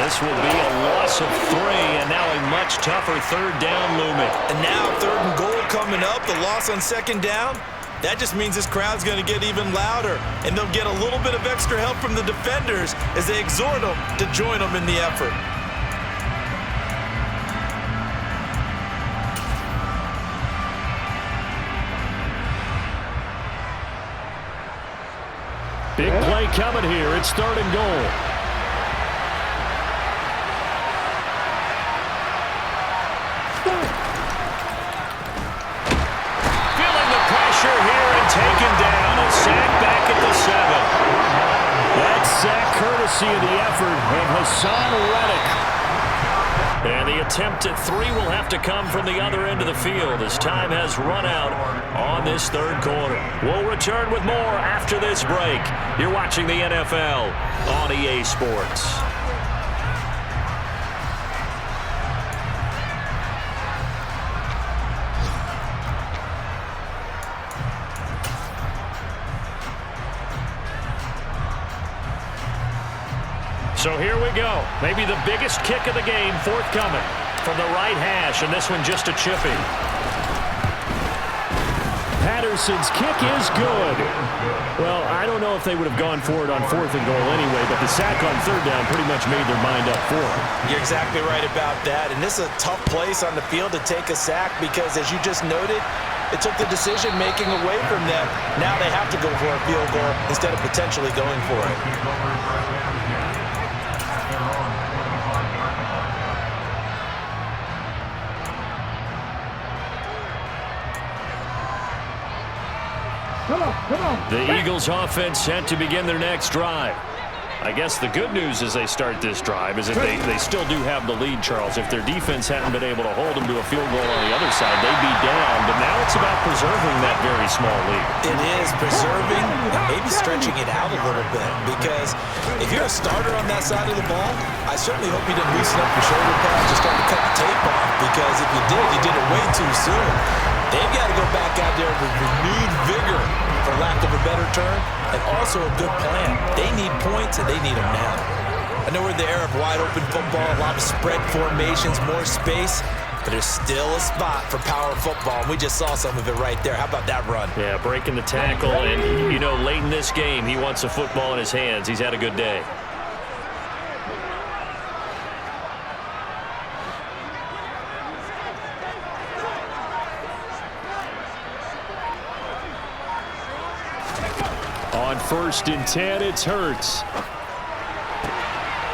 This will be a loss of 3, and now a much tougher 3rd down looming. And now 3rd and goal coming up, the loss on 2nd down. That just means this crowd's going to get even louder, and they'll get a little bit of extra help from the defenders as they exhort them to join them in the effort. Big play coming here. It's 3rd and goal. Feeling the pressure here and taken down. A sack back at the 7. That sack courtesy of the effort of Hassan Reddick. And the attempt at 3 will have to come from the other end of the field as time has run out on this 3rd quarter. We'll return with more after this break. You're watching the NFL on EA Sports. So here we go. Maybe the biggest kick of the game forthcoming from the right hash, and this one just a chipping. Patterson's kick is good. Well, I don't know if they would have gone for it on 4th and goal anyway, but the sack on 3rd down pretty much made their mind up for it. You're exactly right about that, and this is a tough place on the field to take a sack because, as you just noted, it took the decision-making away from them. Now they have to go for a field goal instead of potentially going for it. Come on. The Eagles offense set to begin their next drive. I guess the good news as they start this drive is that they still do have the lead, Charles. If their defense hadn't been able to hold them to a field goal on the other side, they'd be down. But now it's about preserving that very small lead. It is preserving and maybe stretching it out a little bit, because if you're a starter on that side of the ball, I certainly hope you didn't loosen up your shoulder pads or start to cut the tape off, because if you did it way too soon. They've got to go back out there with renewed vigor, for lack of a better term, and also a good plan. They need points, and they need them now. I know we're in the era of wide-open football, a lot of spread formations, more space, but there's still a spot for power football, and we just saw some of it right there. How about that run? Yeah, breaking the tackle, and, you know, late in this game, he wants a football in his hands. He's had a good day. On 1st and 10, it's Hurts.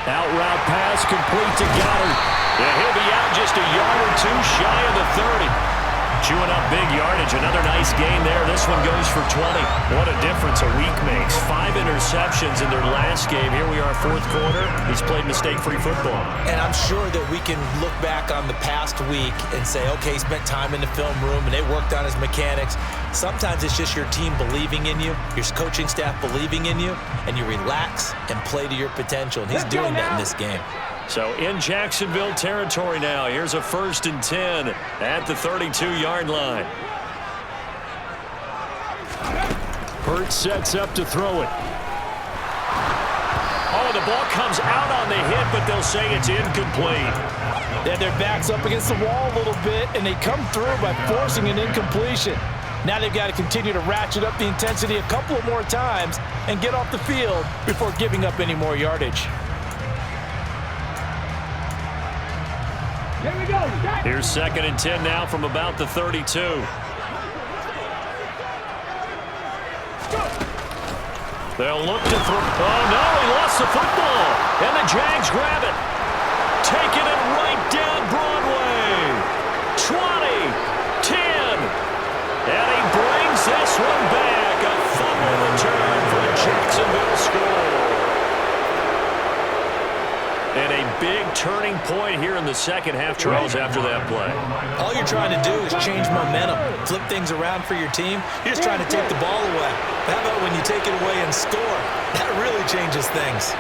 Out route pass complete to Goddard. Yeah, he'll be out just a yard or two shy of the 30. Chewing up big yardage. Another nice gain there. This one goes for 20. What a difference a week makes. 5 interceptions in their last game. Here we are, 4th quarter. He's played mistake-free football. And I'm sure that we can look back on the past week and say, okay, he spent time in the film room and they worked on his mechanics. Sometimes it's just your team believing in you, your coaching staff believing in you, and you relax and play to your potential. And he's doing that in this game. So in Jacksonville territory now. Here's a 1st and 10 at the 32-yard line. Hurts sets up to throw it. Oh, the ball comes out on the hit, but they'll say it's incomplete. They had their backs up against the wall a little bit, and they come through by forcing an incompletion. Now they've got to continue to ratchet up the intensity a couple of more times and get off the field before giving up any more yardage. Here we go. Here's 2nd and 10 now from about the 32. They'll look to throw. Oh, no, he lost the football. And the Jags grab it. Taking it right down Broadway. 20, 10. And he brings this one back. A fumble return for a Jacksonville score. And a big turning point here in the second half, Charles, after that play. All you're trying to do is change momentum, flip things around for your team. You're just trying to take the ball away. But how about when you take it away and score? That really changes things.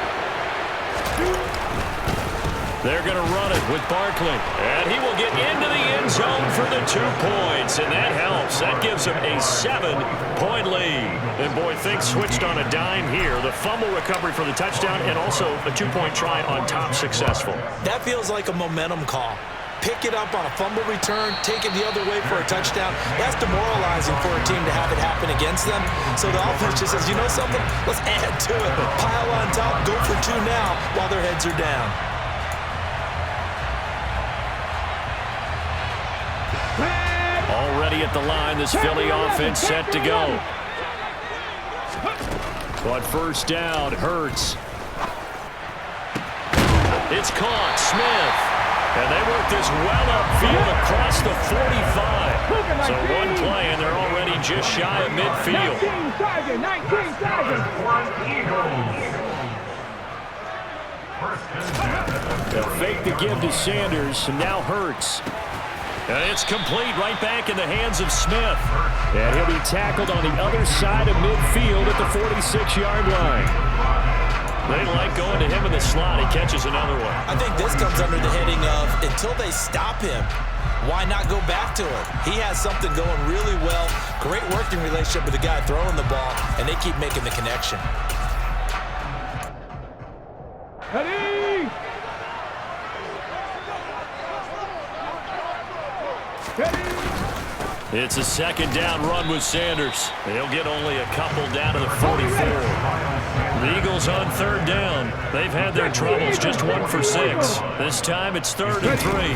They're going to run it with Barkley. And he will get into the end zone for the 2 points. And that helps. That gives him a 7-point lead. And boy, things switched on a dime here. The fumble recovery for the touchdown and also a 2-point try on top successful. That feels like a momentum call. Pick it up on a fumble return, take it the other way for a touchdown. That's demoralizing for a team to have it happen against them. So the offense just says, you know something? Let's add to it. Pile on top, go for 2 now while their heads are down. Already at the line, this Philly offense set to go. But 1st down, Hurts. It's caught, Smith. And they work this well upfield across the 45. So one play, and they're already just shy of midfield. 19 target. They'll fake the give to Sanders, and now Hurts. And it's complete right back in the hands of Smith. And he'll be tackled on the other side of midfield at the 46-yard line. They like going to him in the slot. He catches another one. I think this comes under the heading of until they stop him, why not go back to it? He has something going really well. Great working relationship with the guy throwing the ball, and they keep making the connection. Ready? It's a 2nd down run with Sanders. They'll get only a couple down to the 44. The Eagles on 3rd down. They've had their troubles, just 1 for 6. This time it's 3rd and 3.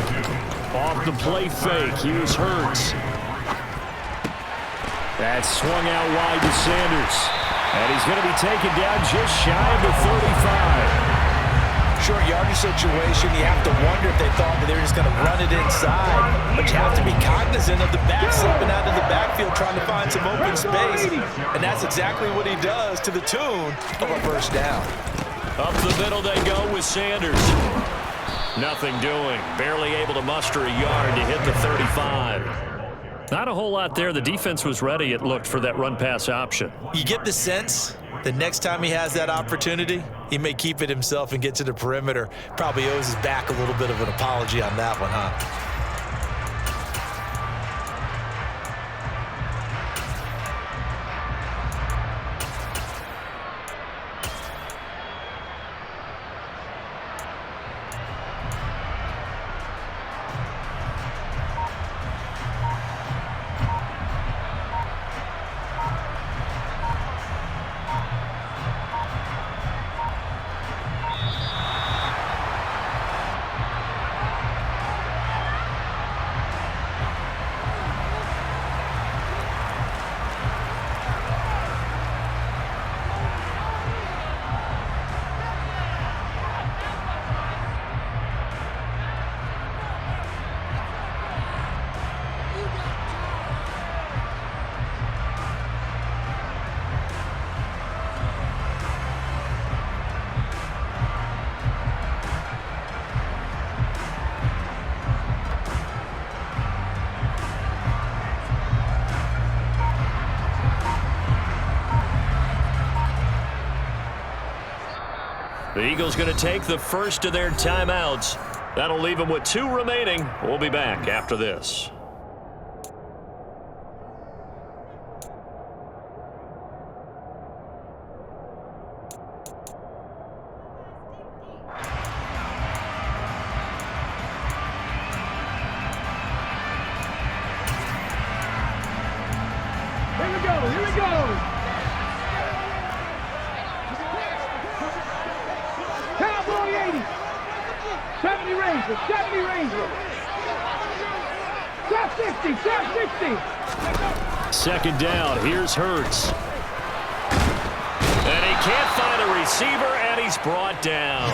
Off the play fake, here's Hurts. That's swung out wide to Sanders. And he's going to be taken down just shy of the 35. Short yardage situation, you have to wonder if they thought that they were just going to run it inside. But you have to be cognizant of the back slipping out of the backfield trying to find some open space. And that's exactly what he does to the tune of a 1st down. Up the middle they go with Sanders. Nothing doing. Barely able to muster a yard to hit the 35. Not a whole lot there. The defense was ready, it looked, for that run-pass option. You get the sense that next time he has that opportunity, he may keep it himself and get to the perimeter. Probably owes his back a little bit of an apology on that one, huh? The Eagles going to take the first of their timeouts. That'll leave them with 2 remaining. We'll be back after this. Here we go. Cowboy 80. 70 Ranger, 70 Ranger. Shot 60, shot 60. Second down, here's Hurts. And he can't find a receiver, and he's brought down.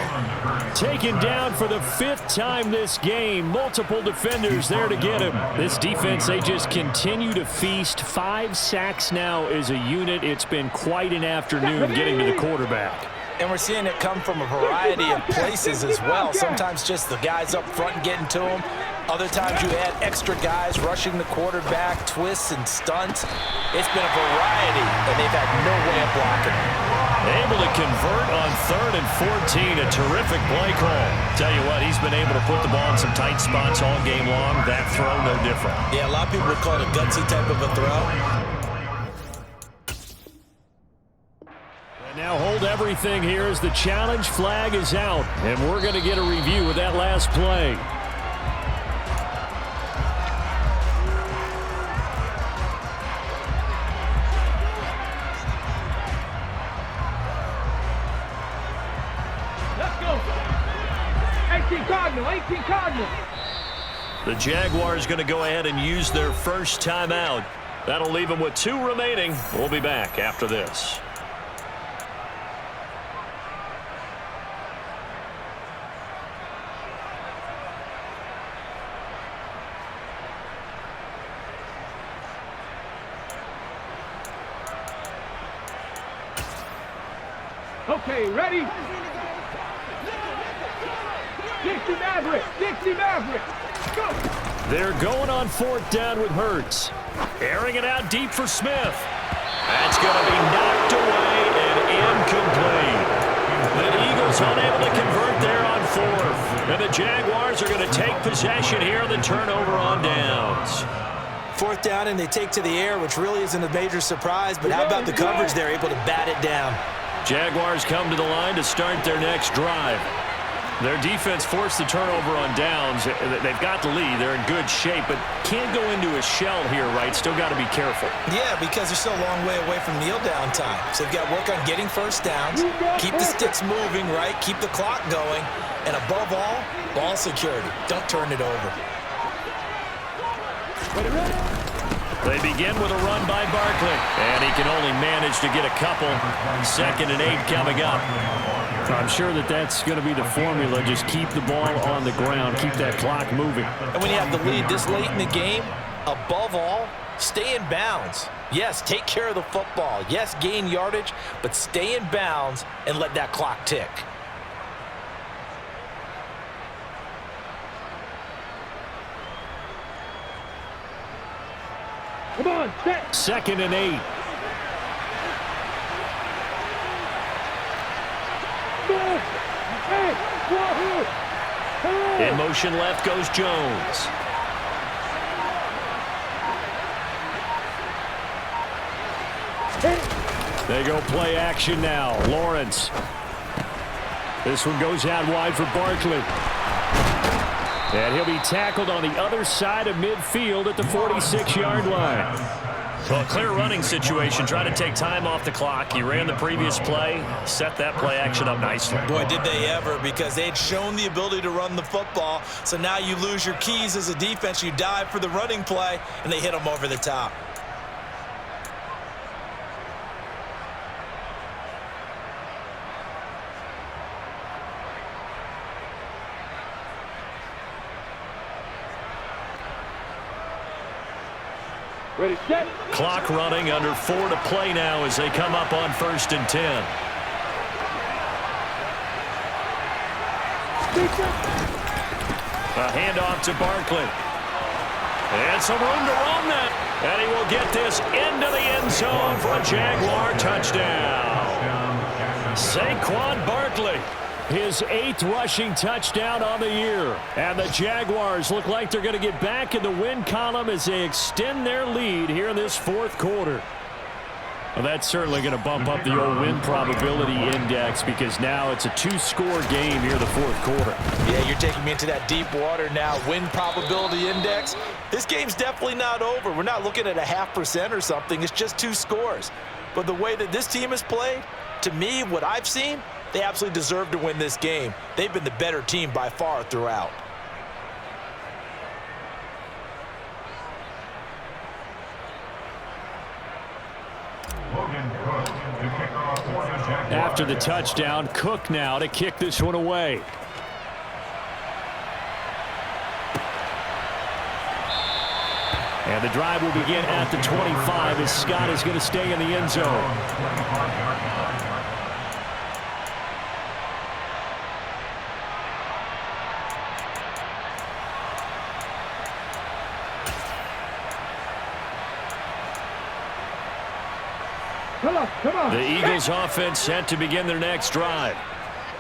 Taken down for the 5th time this game. Multiple defenders there to get him. This defense, they just continue to feast. 5 sacks now as a unit. It's been quite an afternoon getting to the quarterback. And we're seeing it come from a variety of places as well. Sometimes just the guys up front getting to him. Other times you had extra guys rushing the quarterback, twists and stunts. It's been a variety, and they've had no way of blocking it. Able to convert on 3rd and 14. A terrific play call. Tell you what, he's been able to put the ball in some tight spots all game long. That throw, no different. Yeah, a lot of people would call it a gutsy type of a throw. And now hold everything here as the challenge flag is out. And we're going to get a review of that last play. Let's go. 18 Cardinal, 18 Cardinal. The Jaguars going to go ahead and use their first timeout. That'll leave them with 2 remaining. We'll be back after this. Okay, ready? Dixie Maverick, Dixie Maverick, go! They're going on 4th down with Hurts. Airing it out deep for Smith. That's going to be knocked away and incomplete. The Eagles unable to convert there on 4th. And the Jaguars are going to take possession here on the turnover on downs. 4th down, and they take to the air, which really isn't a major surprise. But how about the coverage? They're able to bat it down. Jaguars come to the line to start their next drive. Their defense forced the turnover on downs. They've got the lead. They're in good shape, but can't go into a shell here, right? Still got to be careful. Yeah, because they're still a long way away from kneel down time. So they've got to work on getting first downs, keep the sticks moving, right? Keep the clock going, and above all, ball security. Don't turn it over. They begin with a run by Barkley, and he can only manage to get a couple. 2nd and 8 coming up. I'm sure that's going to be the formula. Just keep the ball on the ground. Keep that clock moving. And when you have the lead this late in the game, above all, stay in bounds. Yes, take care of the football. Yes, gain yardage, but stay in bounds and let that clock tick. Come on, set. 2nd and 8. In motion left goes Jones. They go play action now. Lawrence. This one goes out wide for Barkley. And he'll be tackled on the other side of midfield at the 46-yard line. Well, clear running situation. Try to take time off the clock. He ran the previous play, set that play action up nicely. Boy, did they ever, because they'd shown the ability to run the football. So now you lose your keys as a defense. You dive for the running play, and they hit them over the top. Ready, set. Clock running, under 4 to play now as they come up on 1st and 10. A handoff to Barkley. And some room to run that. And he will get this into the end zone for a Jaguar touchdown. Saquon Barkley his 8th rushing touchdown on the year. And the Jaguars look like they're going to get back in the win column as they extend their lead here in this 4th quarter. Well, that's certainly going to bump up the old win probability index because now it's a 2-score game here in the 4th quarter. Yeah, you're taking me into that deep water now. Win probability index. This game's definitely not over. We're not looking at a 0.5% or something. It's just 2 scores. But the way that this team has played, to me, what I've seen, they absolutely deserve to win this game. They've been the better team by far throughout. After the touchdown, Cook now to kick this one away. And the drive will begin at the 25 as Scott is going to stay in the end zone. Come on. The Eagles offense set to begin their next drive.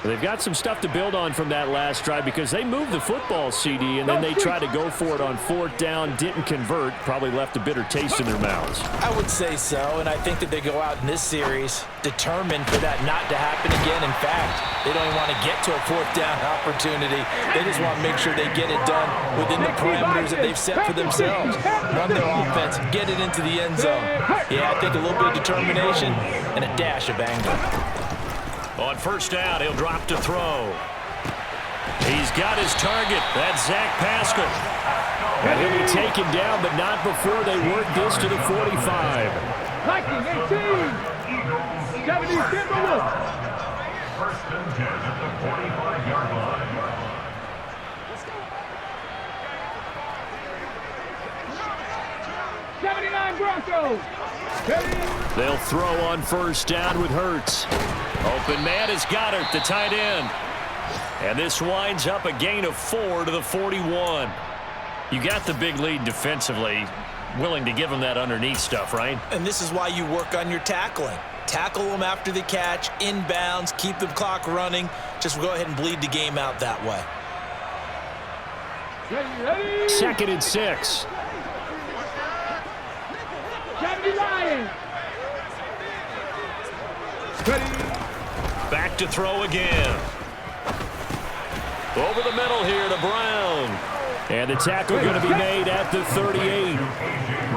They've got some stuff to build on from that last drive because they moved the football, CD, and then they tried to go for it on 4th down, didn't convert, probably left a bitter taste in their mouths. I would say so, and I think that they go out in this series determined for that not to happen again. In fact, they don't even want to get to a 4th down opportunity. They just want to make sure they get it done within the parameters that they've set for themselves. Run their offense, get it into the end zone. Yeah, I think a little bit of determination and a dash of anger. On 1st down, he'll drop to throw. He's got his target. That's Zach Pascal. And he'll be taken down, but not before they work this to the 45. Viking 18. 70 Timberwolves. 1st and 10 at the 45-yard line. Let's go. 79 Broncos. They'll throw on 1st down with Hurts. Open man is Goddard, the tight end. And this winds up a gain of 4 to the 41. You got the big lead defensively. Willing to give them that underneath stuff, right? And this is why you work on your tackling. Tackle them after the catch, inbounds, keep the clock running. Just go ahead and bleed the game out that way. Ready. 2nd and 6. 70 Lions. Ready. Back to throw again. Over the middle here to Brown. And the tackle going to be made at the 38.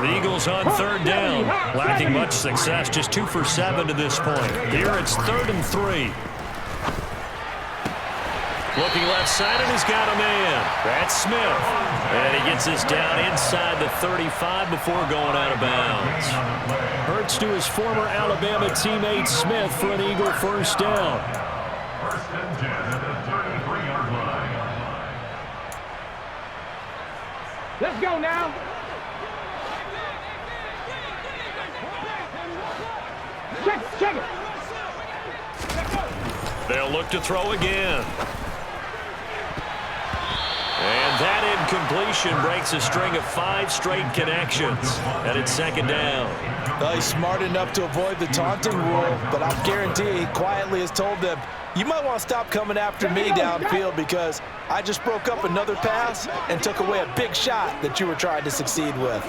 The Eagles on 3rd down. Lacking much success, just 2 for 7 to this point. Here it's 3rd and 3. Looking left side, and he's got a man. That's Smith. And he gets this down inside the 35 before going out of bounds. Hurts to his former Alabama teammate Smith for an Eagle 1st down. 1st and 10 at the 33-yard line. Let's go now. Check it. They'll look to throw again. And that incompletion breaks a string of 5 straight connections. And it's 2nd down. Well, he's smart enough to avoid the taunting rule, but I guarantee he quietly has told them, you might want to stop coming after me downfield because I just broke up another pass and took away a big shot that you were trying to succeed with.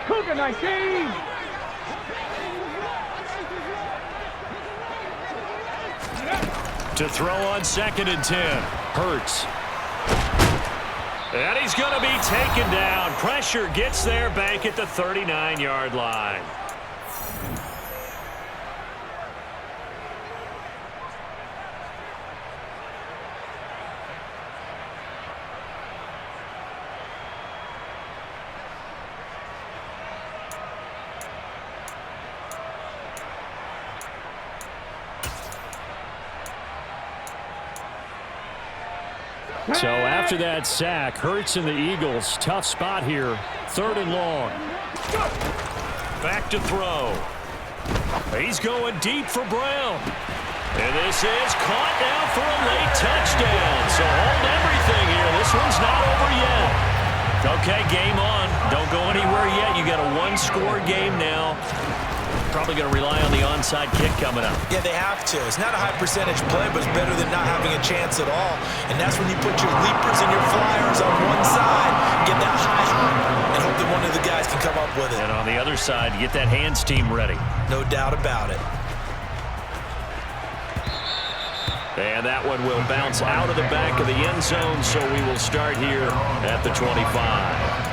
Cougar 19. To throw on 2nd and 10. Hurts. And he's going to be taken down. Pressure gets there back at the 39-yard line. So after that sack, Hurts and the Eagles, tough spot here. 3rd and long. Back to throw. He's going deep for Brown. And this is caught now for a late touchdown. So hold everything here. This one's not over yet. Okay, game on. Don't go anywhere yet. You got a 1-score game now. probably going to rely on the onside kick coming up. Yeah, they have to. It's not a high percentage play, but it's better than not having a chance at all. And that's when you put your leapers and your flyers on one side, get that high hop, and hope that one of the guys can come up with it. And on the other side, get that hands team ready. No doubt about it. And that one will bounce out of the back of the end zone, so we will start here at the 25.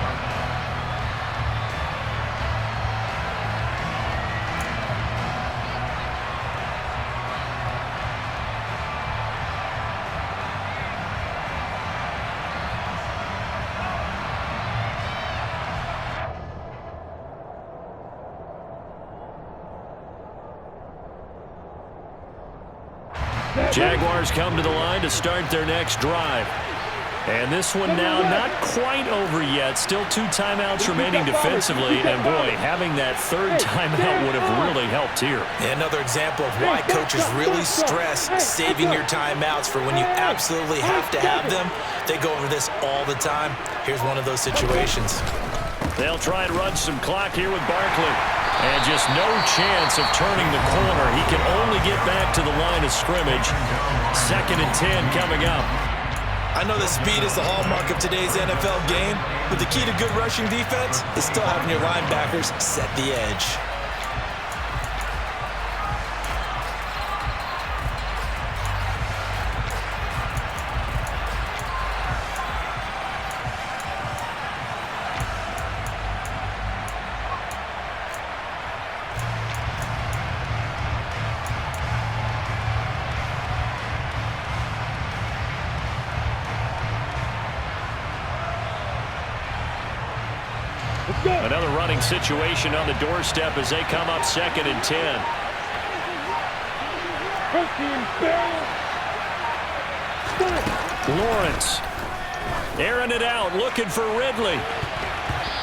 Jaguars come to the line to start their next drive. And this one now not quite over yet. Still 2 timeouts remaining defensively. And, boy, having that third timeout would have really helped here. Yeah, another example of why coaches really stress saving your timeouts for when you absolutely have to have them. They go over this all the time. Here's one of those situations. They'll try and run some clock here with Barkley. And just no chance of turning the corner. He can only get back to the line of scrimmage. 2nd and 10 coming up. I know that speed is the hallmark of today's NFL game, but the key to good rushing defense is still having your linebackers set the edge. Another running situation on the doorstep as they come up 2nd and 10. Lawrence airing it out, looking for Ridley.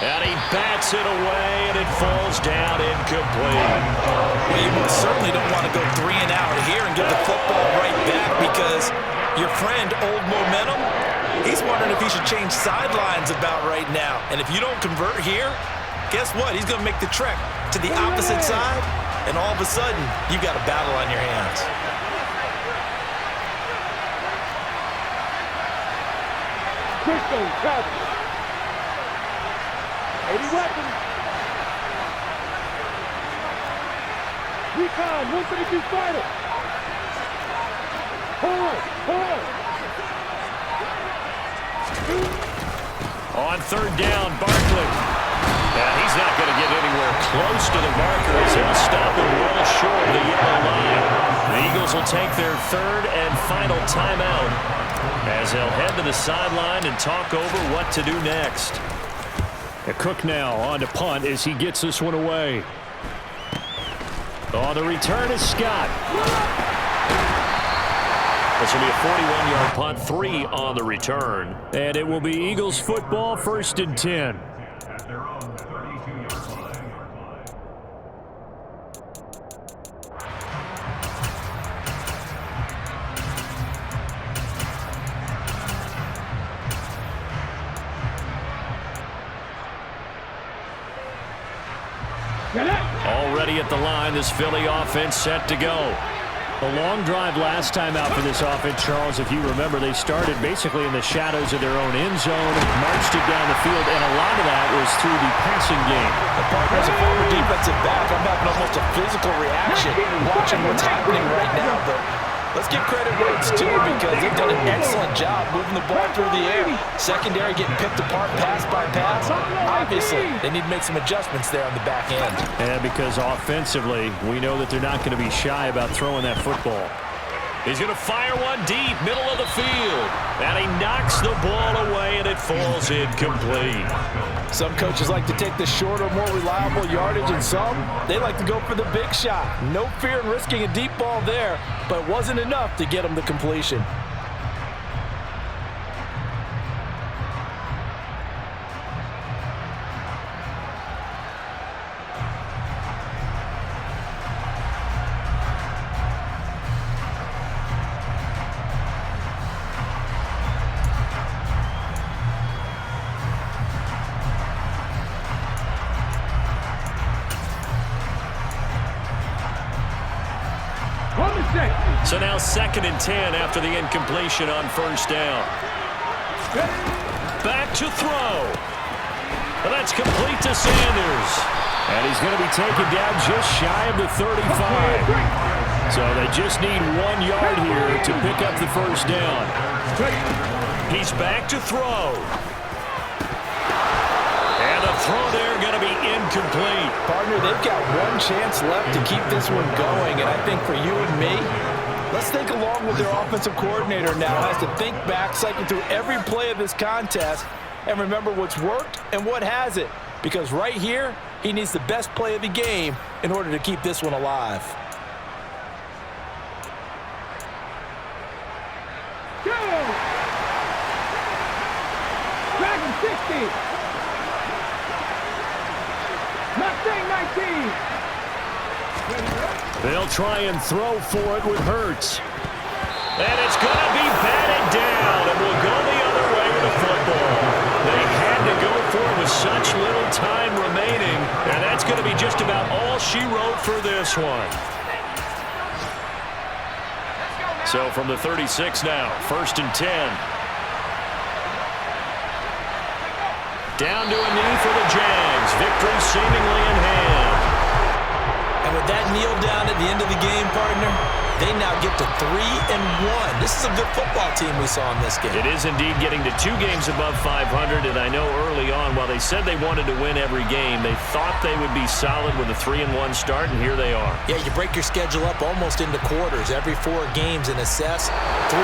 And he bats it away, and it falls down incomplete. Well, you most certainly don't want to go 3 and out here and give the football right back because your friend, Old Momentum, he's wondering if he should change sidelines about right now. And if you don't convert here, guess what? He's going to make the trek to the opposite side, and all of a sudden, you've got a battle on your hands. Crystal Travis. 80 weapons. Recon 132 fighter. Hold. On 3rd down, Barkley. And he's not going to get anywhere close to the marker as he'll stop him well short of the yellow line. The Eagles will take their 3rd and final timeout as they'll head to the sideline and talk over what to do next. Cook now on to punt as he gets this one away. On the return is Scott. This will be a 41-yard punt, 3 on the return. And it will be Eagles football, 1st and 10. At their own 32-yard line. Already at the line, this Philly offense set to go. A long drive last time out for this offense, Charles. If you remember, they started basically in the shadows of their own end zone, marched it down the field, and a lot of that was through the passing game. The partner's a former defensive back. I'm having almost a physical reaction watching what's happening right now. But let's give credit where it's due because they've done an excellent job moving the ball through the air. Secondary getting picked apart pass by pass. Obviously, they need to make some adjustments there on the back end. And because offensively, we know that they're not going to be shy about throwing that football. He's going to fire one deep, middle of the field. And he knocks the ball away, and it falls incomplete. Some coaches like to take the shorter, more reliable yardage, and some, they like to go for the big shot. No fear in risking a deep ball there, but it wasn't enough to get them the completion. So now 2nd and 10 after the incompletion on first down. Back to throw. And that's complete to Sanders. And he's going to be taken down just shy of the 35. So they just need 1 yard here to pick up the first down. He's back to throw. And the throw there going to be incomplete. Partner, they've got 1 chance left to keep this one going, and I think for you and me, let's think along with their offensive coordinator now. Has to think back, cycle through every play of this contest, and remember what's worked and what hasn't. Because right here, he needs the best play of the game in order to keep this one alive. Go! Dragon 60. Mustang 19. They'll try and throw for it with Hurts. And it's going to be batted down, and will go the other way with the football. They had to go for it with such little time remaining, and that's going to be just about all she wrote for this one. So from the 36 now, 1st and 10. Down to a knee for the Jags. Victory seemingly in hand. And with that kneel down at the end of the game, partner, they now get to 3-1. This is a good football team we saw in this game. It is indeed getting to 2 games above 500, and I know early on, while they said they wanted to win every game, they thought they would be solid with a 3-1 start, and here they are. Yeah, you break your schedule up almost into quarters, every 4 games, and assess 3-1.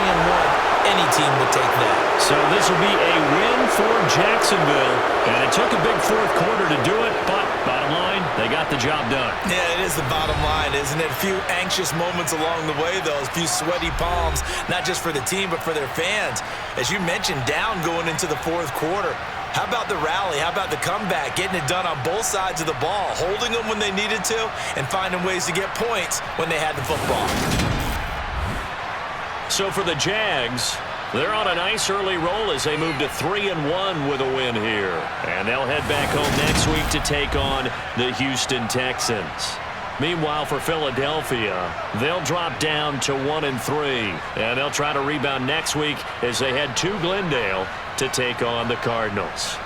Any team would take that. So this will be a win for Jacksonville, and it took a big 4th quarter to do it, but bottom line, they got the job done. Yeah, it is the bottom line, isn't it? A few anxious moments along the way, though, a few sweaty palms, not just for the team, but for their fans. As you mentioned, down going into the 4th quarter. How about the rally? How about the comeback? Getting it done on both sides of the ball, holding them when they needed to, and finding ways to get points when they had the football. So for the Jags, they're on a nice early roll as they move to 3-1 with a win here. And they'll head back home next week to take on the Houston Texans. Meanwhile, for Philadelphia, they'll drop down to 1-3. And they'll try to rebound next week as they head to Glendale to take on the Cardinals.